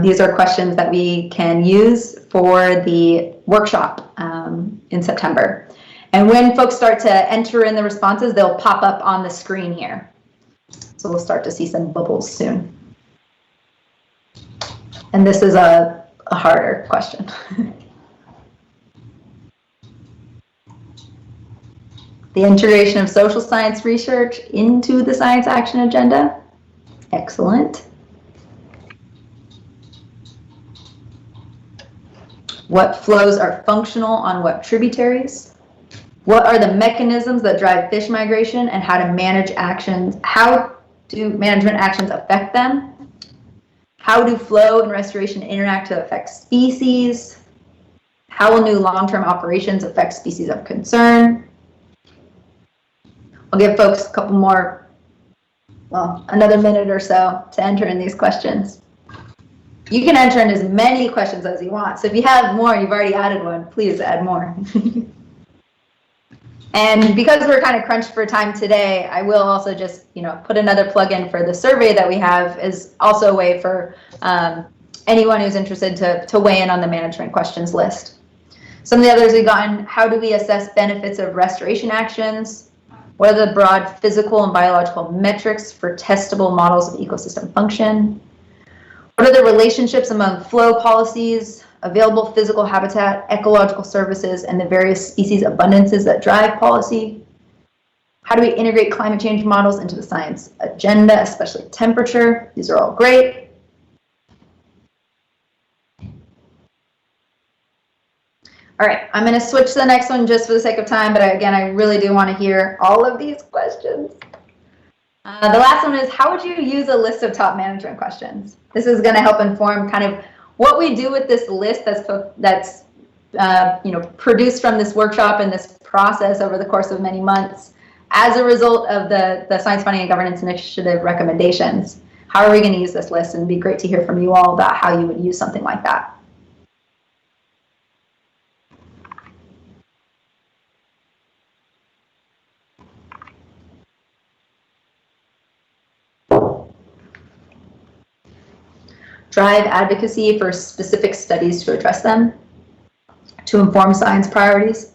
These are questions that we can use for the workshop in September. And when folks start to enter in the responses, they'll pop up on the screen here. So we'll start to see some bubbles soon. And this is a harder question. The integration of social science research into the Science Action Agenda. Excellent. What flows are functional on what tributaries? What are the mechanisms that drive fish migration and how to manage actions? How do management actions affect them? How do flow and restoration interact to affect species? How will new long-term operations affect species of concern? I'll give folks a couple more, well, another minute or so to enter in these questions. You can enter in as many questions as you want. So if you have more, you've already added one, please add more. And because we're kind of crunched for time today, I will also just, put another plug in for the survey that we have is also a way for anyone who's interested to weigh in on the management questions list. Some of the others we've gotten, how do we assess benefits of restoration actions? What are the broad physical and biological metrics for testable models of ecosystem function? What are the relationships among flow policies, available physical habitat, ecological services, and the various species abundances that drive policy? How do we integrate climate change models into the science agenda, especially temperature? These are all great. All right, I'm going to switch to the next one just for the sake of time, but again, I really do want to hear all of these questions. The last one is, how would you use a list of top management questions? This is going to help inform kind of what we do with this list that's produced from this workshop and this process over the course of many months as a result of the Science Funding and Governance Initiative recommendations. How are we going to use this list? And it'd be great to hear from you all about how you would use something like that. Drive advocacy for specific studies to address them, to inform science priorities.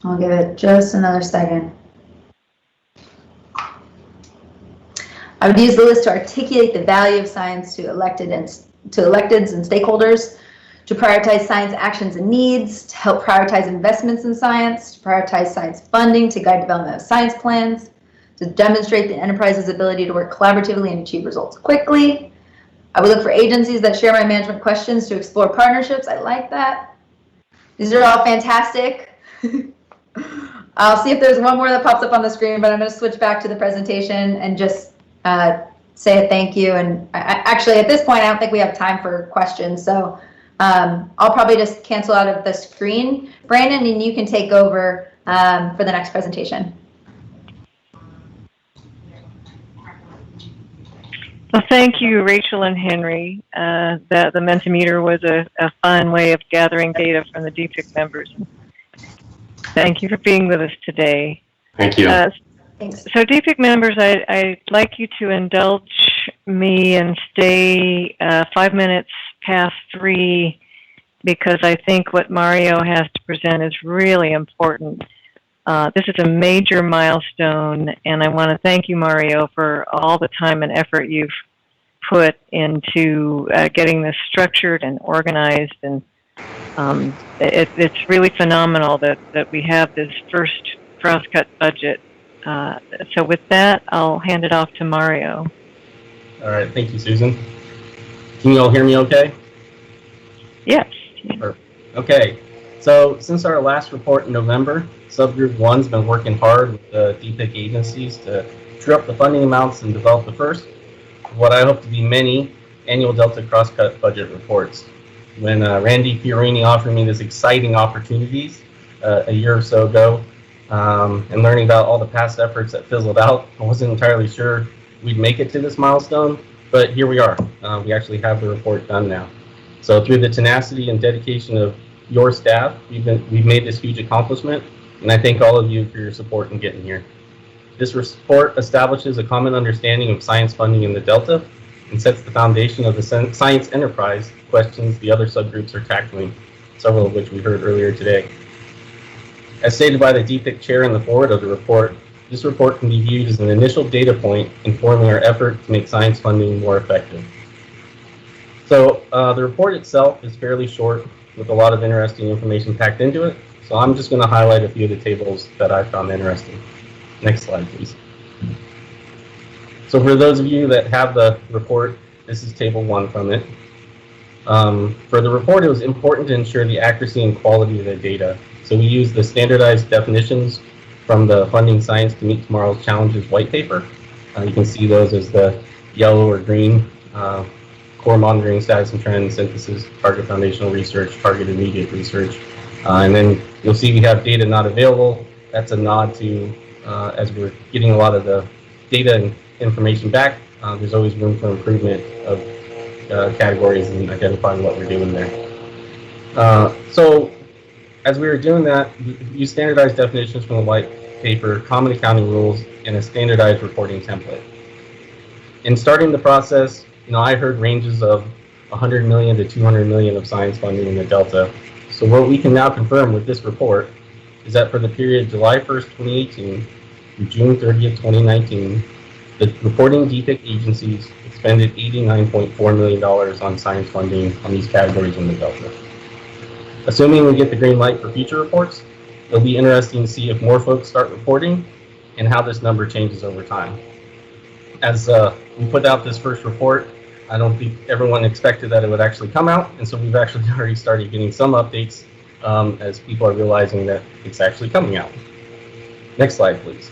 I'll give it just another second. I would use the list to articulate the value of science to electeds and stakeholders, to prioritize science actions and needs, to help prioritize investments in science, to prioritize science funding, to guide development of science plans, to demonstrate the enterprise's ability to work collaboratively and achieve results quickly. I would look for agencies that share my management questions to explore partnerships. I like that. These are all fantastic. I'll see if there's one more that pops up on the screen, but I'm going to switch back to the presentation and just say a thank you. And actually, at this point, I don't think we have time for questions. So I'll probably just cancel out of the screen. Brandon, and you can take over for the next presentation. Well, thank you, Rachel and Henry. The Mentimeter was a fun way of gathering data from the DPIIC members. Thank you for being with us today. Thank you. Thanks. So DPIIC members, I'd like you to indulge me and stay 5 minutes past 3, because I think what Mario has to present is really important. This is a major milestone, and I want to thank you, Mario, for all the time and effort you've put into getting this structured and organized. And it's really phenomenal that we have this first cross-cut budget. So with that, I'll hand it off to Mario. All right, thank you, Susan. Can you all hear me okay? Yes. Perfect. Okay, so since our last report in November, Subgroup 1's been working hard with the DPIIC agencies to true up the funding amounts and develop the first of what I hope to be many annual Delta cross-cut budget reports. When Randy Fiorini offered me this exciting opportunities a year or so ago, and learning about all the past efforts that fizzled out, I wasn't entirely sure we'd make it to this milestone, but here we are. We actually have the report done now. So through the tenacity and dedication of your staff, we've made this huge accomplishment, and I thank all of you for your support in getting here. This report establishes a common understanding of science funding in the Delta and sets the foundation of the science enterprise questions the other subgroups are tackling, several of which we heard earlier today. As stated by the DPIIC chair in the forward of the report, this report can be viewed as an initial data point informing our effort to make science funding more effective. So the report itself is fairly short with a lot of interesting information packed into it. So I'm just going to highlight a few of the tables that I found interesting. Next slide, please. So for those of you that have the report, this is table 1 from it. For the report, it was important to ensure the accuracy and quality of the data. So we used the standardized definitions from the Funding Science to Meet Tomorrow's Challenges white paper. You can see those as the yellow or green core monitoring, status and trend, synthesis, target foundational research, target immediate research. And then you'll see we have data not available. That's a nod to, as we're getting a lot of the data and information back, there's always room for improvement of categories and identifying what we're doing there. So as we were doing that, we used standardized definitions from the white paper, common accounting rules, and a standardized reporting template. In starting the process, I heard ranges of 100 million to 200 million of science funding in the Delta. So what we can now confirm with this report is that for the period July 1st, 2018 through June 30th, 2019, the reporting DPIIC agencies expended $89.4 million on science funding on these categories in the Delta. Assuming we get the green light for future reports, it'll be interesting to see if more folks start reporting and how this number changes over time. As we put out this first report, I don't think everyone expected that it would actually come out, and so we've actually already started getting some updates as people are realizing that it's actually coming out. Next slide, please.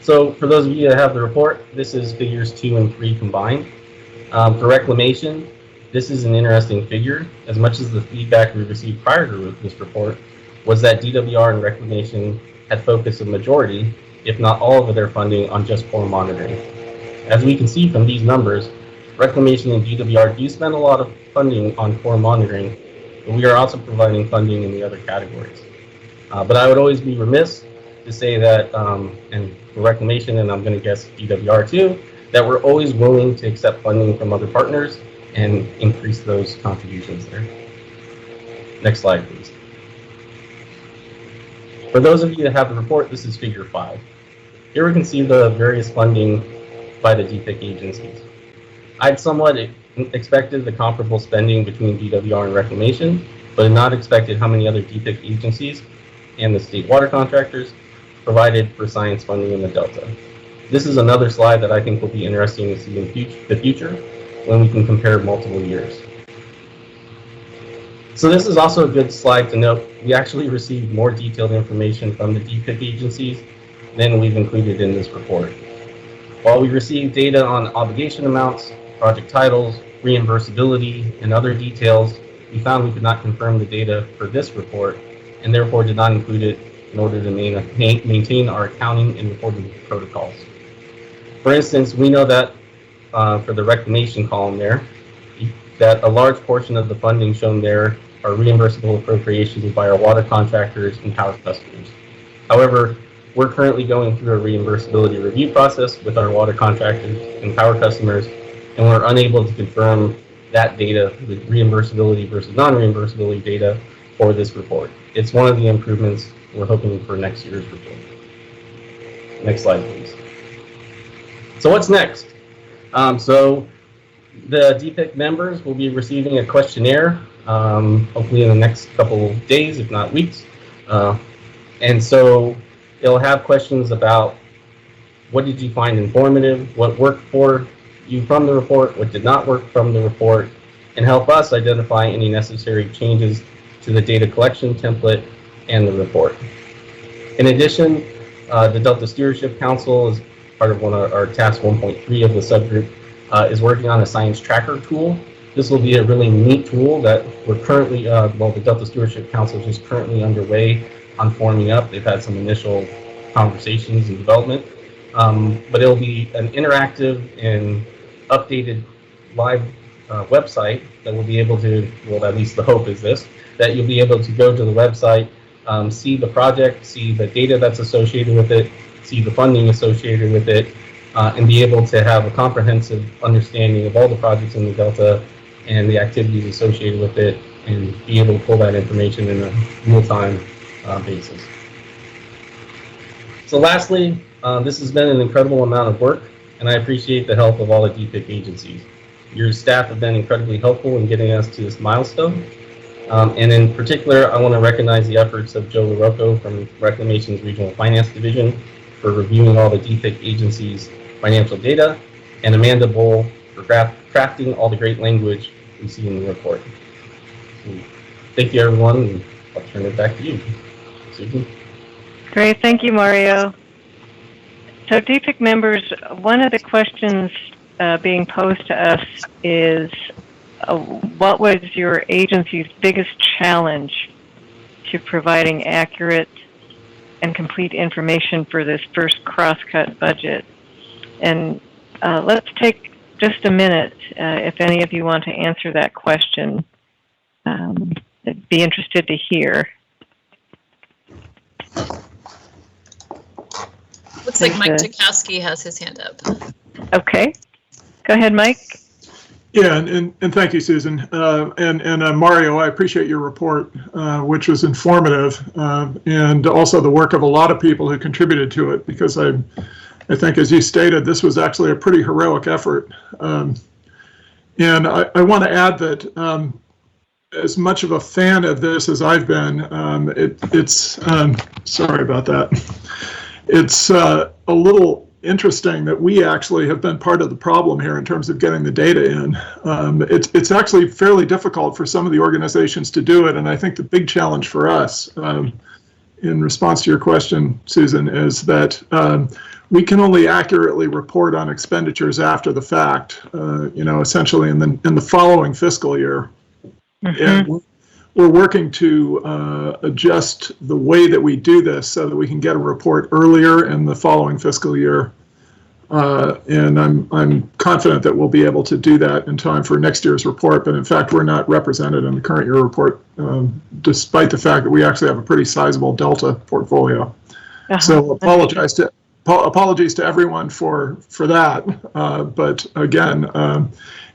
So for those of you that have the report, this is figures 2 and 3 combined. For Reclamation, this is an interesting figure. As much as the feedback we received prior to this report was that DWR and Reclamation had focused a majority, if not all of their funding on just core monitoring. As we can see from these numbers, Reclamation and DWR do spend a lot of funding on core monitoring, but we are also providing funding in the other categories. But I would always be remiss to say that, and for Reclamation, and I'm going to guess DWR too, that we're always willing to accept funding from other partners and increase those contributions there. Next slide, please. For those of you that have the report, this is figure 5. Here we can see the various funding by the DPIIC agencies. I'd somewhat expected the comparable spending between DWR and Reclamation, but had not expected how many other DPIIC agencies and the state water contractors provided for science funding in the Delta. This is another slide that I think will be interesting to see in the future when we can compare multiple years. So this is also a good slide to note. We actually received more detailed information from the DPIIC agencies than we've included in this report. While we received data on obligation amounts, project titles, reimbursability, and other details, we found we could not confirm the data for this report and therefore did not include it in order to maintain our accounting and reporting protocols. For instance, we know that for the reclamation column there, that a large portion of the funding shown there are reimbursable appropriations by our water contractors and power customers. However, we're currently going through a reimbursability review process with our water contractors and power customers, and we're unable to confirm that data, the reimbursability versus non-reimbursability data for this report. It's one of the improvements we're hoping for next year's report. Next slide, please. So what's next? So the DPIIC members will be receiving a questionnaire, hopefully in the next couple of days, if not weeks. And so they'll have questions about what did you find informative, what worked for you from the report, what did not work from the report, and help us identify any necessary changes to the data collection template and the report. In addition, the Delta Stewardship Council, is part of our task 1.3 of the subgroup, is working on a science tracker tool. This will be a really neat tool that we're currently, the Delta Stewardship Council is just currently underway on forming up. They've had some initial conversations and development, but it'll be an interactive and updated live website that will be able to, well, at least the hope is this, that you'll be able to go to the website, see the project, see the data that's associated with it, see the funding associated with it, and be able to have a comprehensive understanding of all the projects in the Delta and the activities associated with it, and be able to pull that information in a real-time basis. So lastly, this has been an incredible amount of work, and I appreciate the help of all the DPIIC agencies. Your staff have been incredibly helpful in getting us to this milestone. And in particular, I want to recognize the efforts of Joe LaRocco from Reclamation's Regional Finance Division for reviewing all the DPIIC agencies' financial data, and Amanda Bull for crafting all the great language we see in the report. So, thank you, everyone, and I'll turn it back to you, Susan. Great, thank you, Mario. So DPIIC members, one of the questions being posed to us is, what was your agency's biggest challenge to providing accurate and complete information for this first cross-cut budget? And let's take just a minute, if any of you want to answer that question. I'd be interested to hear. Looks like Mike Czakowski has his hand up. Okay. Go ahead, Mike. Yeah, and thank you, Susan. And Mario, I appreciate your report, which was informative, and also the work of a lot of people who contributed to it, because I think, as you stated, this was actually a pretty heroic effort. And I want to add that as much of a fan of this as I've been, it's sorry about that. It's a little interesting that we actually have been part of the problem here in terms of getting the data in. It's actually fairly difficult for some of the organizations to do it, and I think the big challenge for us, in response to your question, Susan, is that we can only accurately report on expenditures after the fact, essentially in the following fiscal year. Mm-hmm. And we're working to adjust the way that we do this so that we can get a report earlier in the following fiscal year. And I'm confident that we'll be able to do that in time for next year's report. But in fact, we're not represented in the current year report, despite the fact that we actually have a pretty sizable Delta portfolio. Uh-huh. So apologies to everyone for that. But again,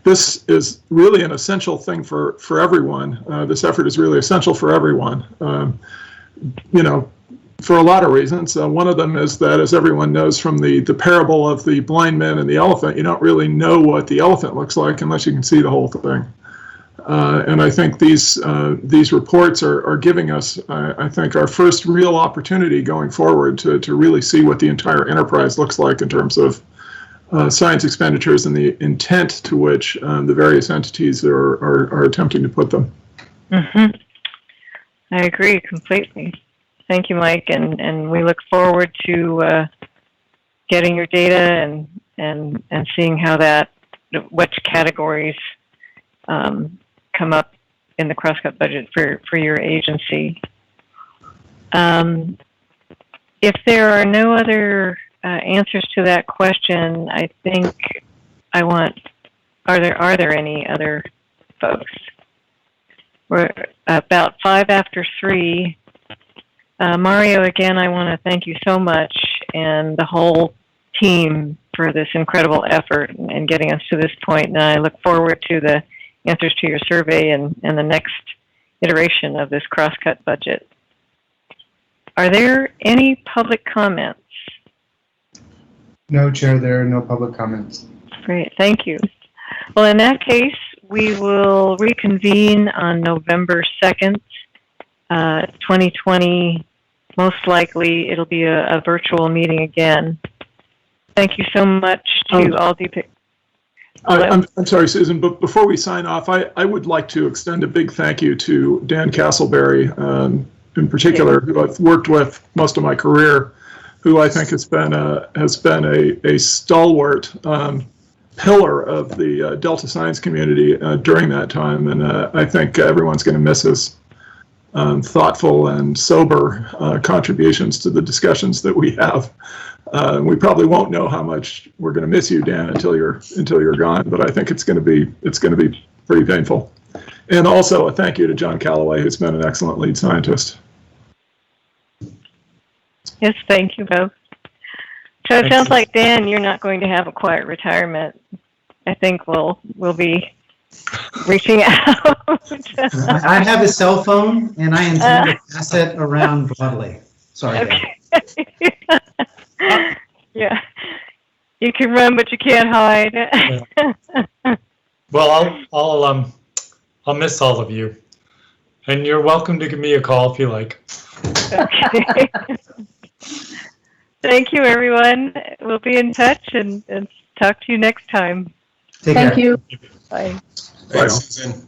this is really an essential thing for everyone. This effort is really essential for everyone. For a lot of reasons. One of them is that, as everyone knows from the parable of the blind man and the elephant, you don't really know what the elephant looks like unless you can see the whole thing. And I think these reports are giving us, I think, our first real opportunity going forward to really see what the entire enterprise looks like in terms of science expenditures and the intent to which the various entities are attempting to put them. Mm-hmm. I agree completely. Thank you, Mike, and we look forward to getting your data and seeing how which categories come up in the crosscut budget for your agency. If there are no other answers to that question, I think are there any other folks? We're about 3:05. Mario, again, I want to thank you so much and the whole team for this incredible effort and getting us to this point. And I look forward to the answers to your survey and the next iteration of this crosscut budget. Are there any public comments? No, Chair, there are no public comments. Great, thank you. Well, in that case, we will reconvene on November 2nd, 2020. Most likely, it'll be a virtual meeting again. Thank you so much to all DPIIC. I'm sorry, Susan, but before we sign off, I would like to extend a big thank you to Dan Castleberry, in particular, who I've worked with most of my career, who I think has been a stalwart pillar of the Delta science community during that time, and I think everyone's going to miss his thoughtful and sober contributions to the discussions that we have. We probably won't know how much we're going to miss you, Dan, until you're gone. But I think it's going to be pretty painful. And also a thank you to John Calloway, who's been an excellent lead scientist. Yes, thank you both. So it sounds like, Dan, you're not going to have a quiet retirement. I think we'll be reaching out. I have a cell phone, and I intend to pass it around broadly. Sorry. Okay. Yeah, you can run, but you can't hide. Well, I'll miss all of you, and you're welcome to give me a call if you like. Okay. Thank you, everyone. We'll be in touch and talk to you next time. Take care. Thank you. Bye. Thanks, Susan.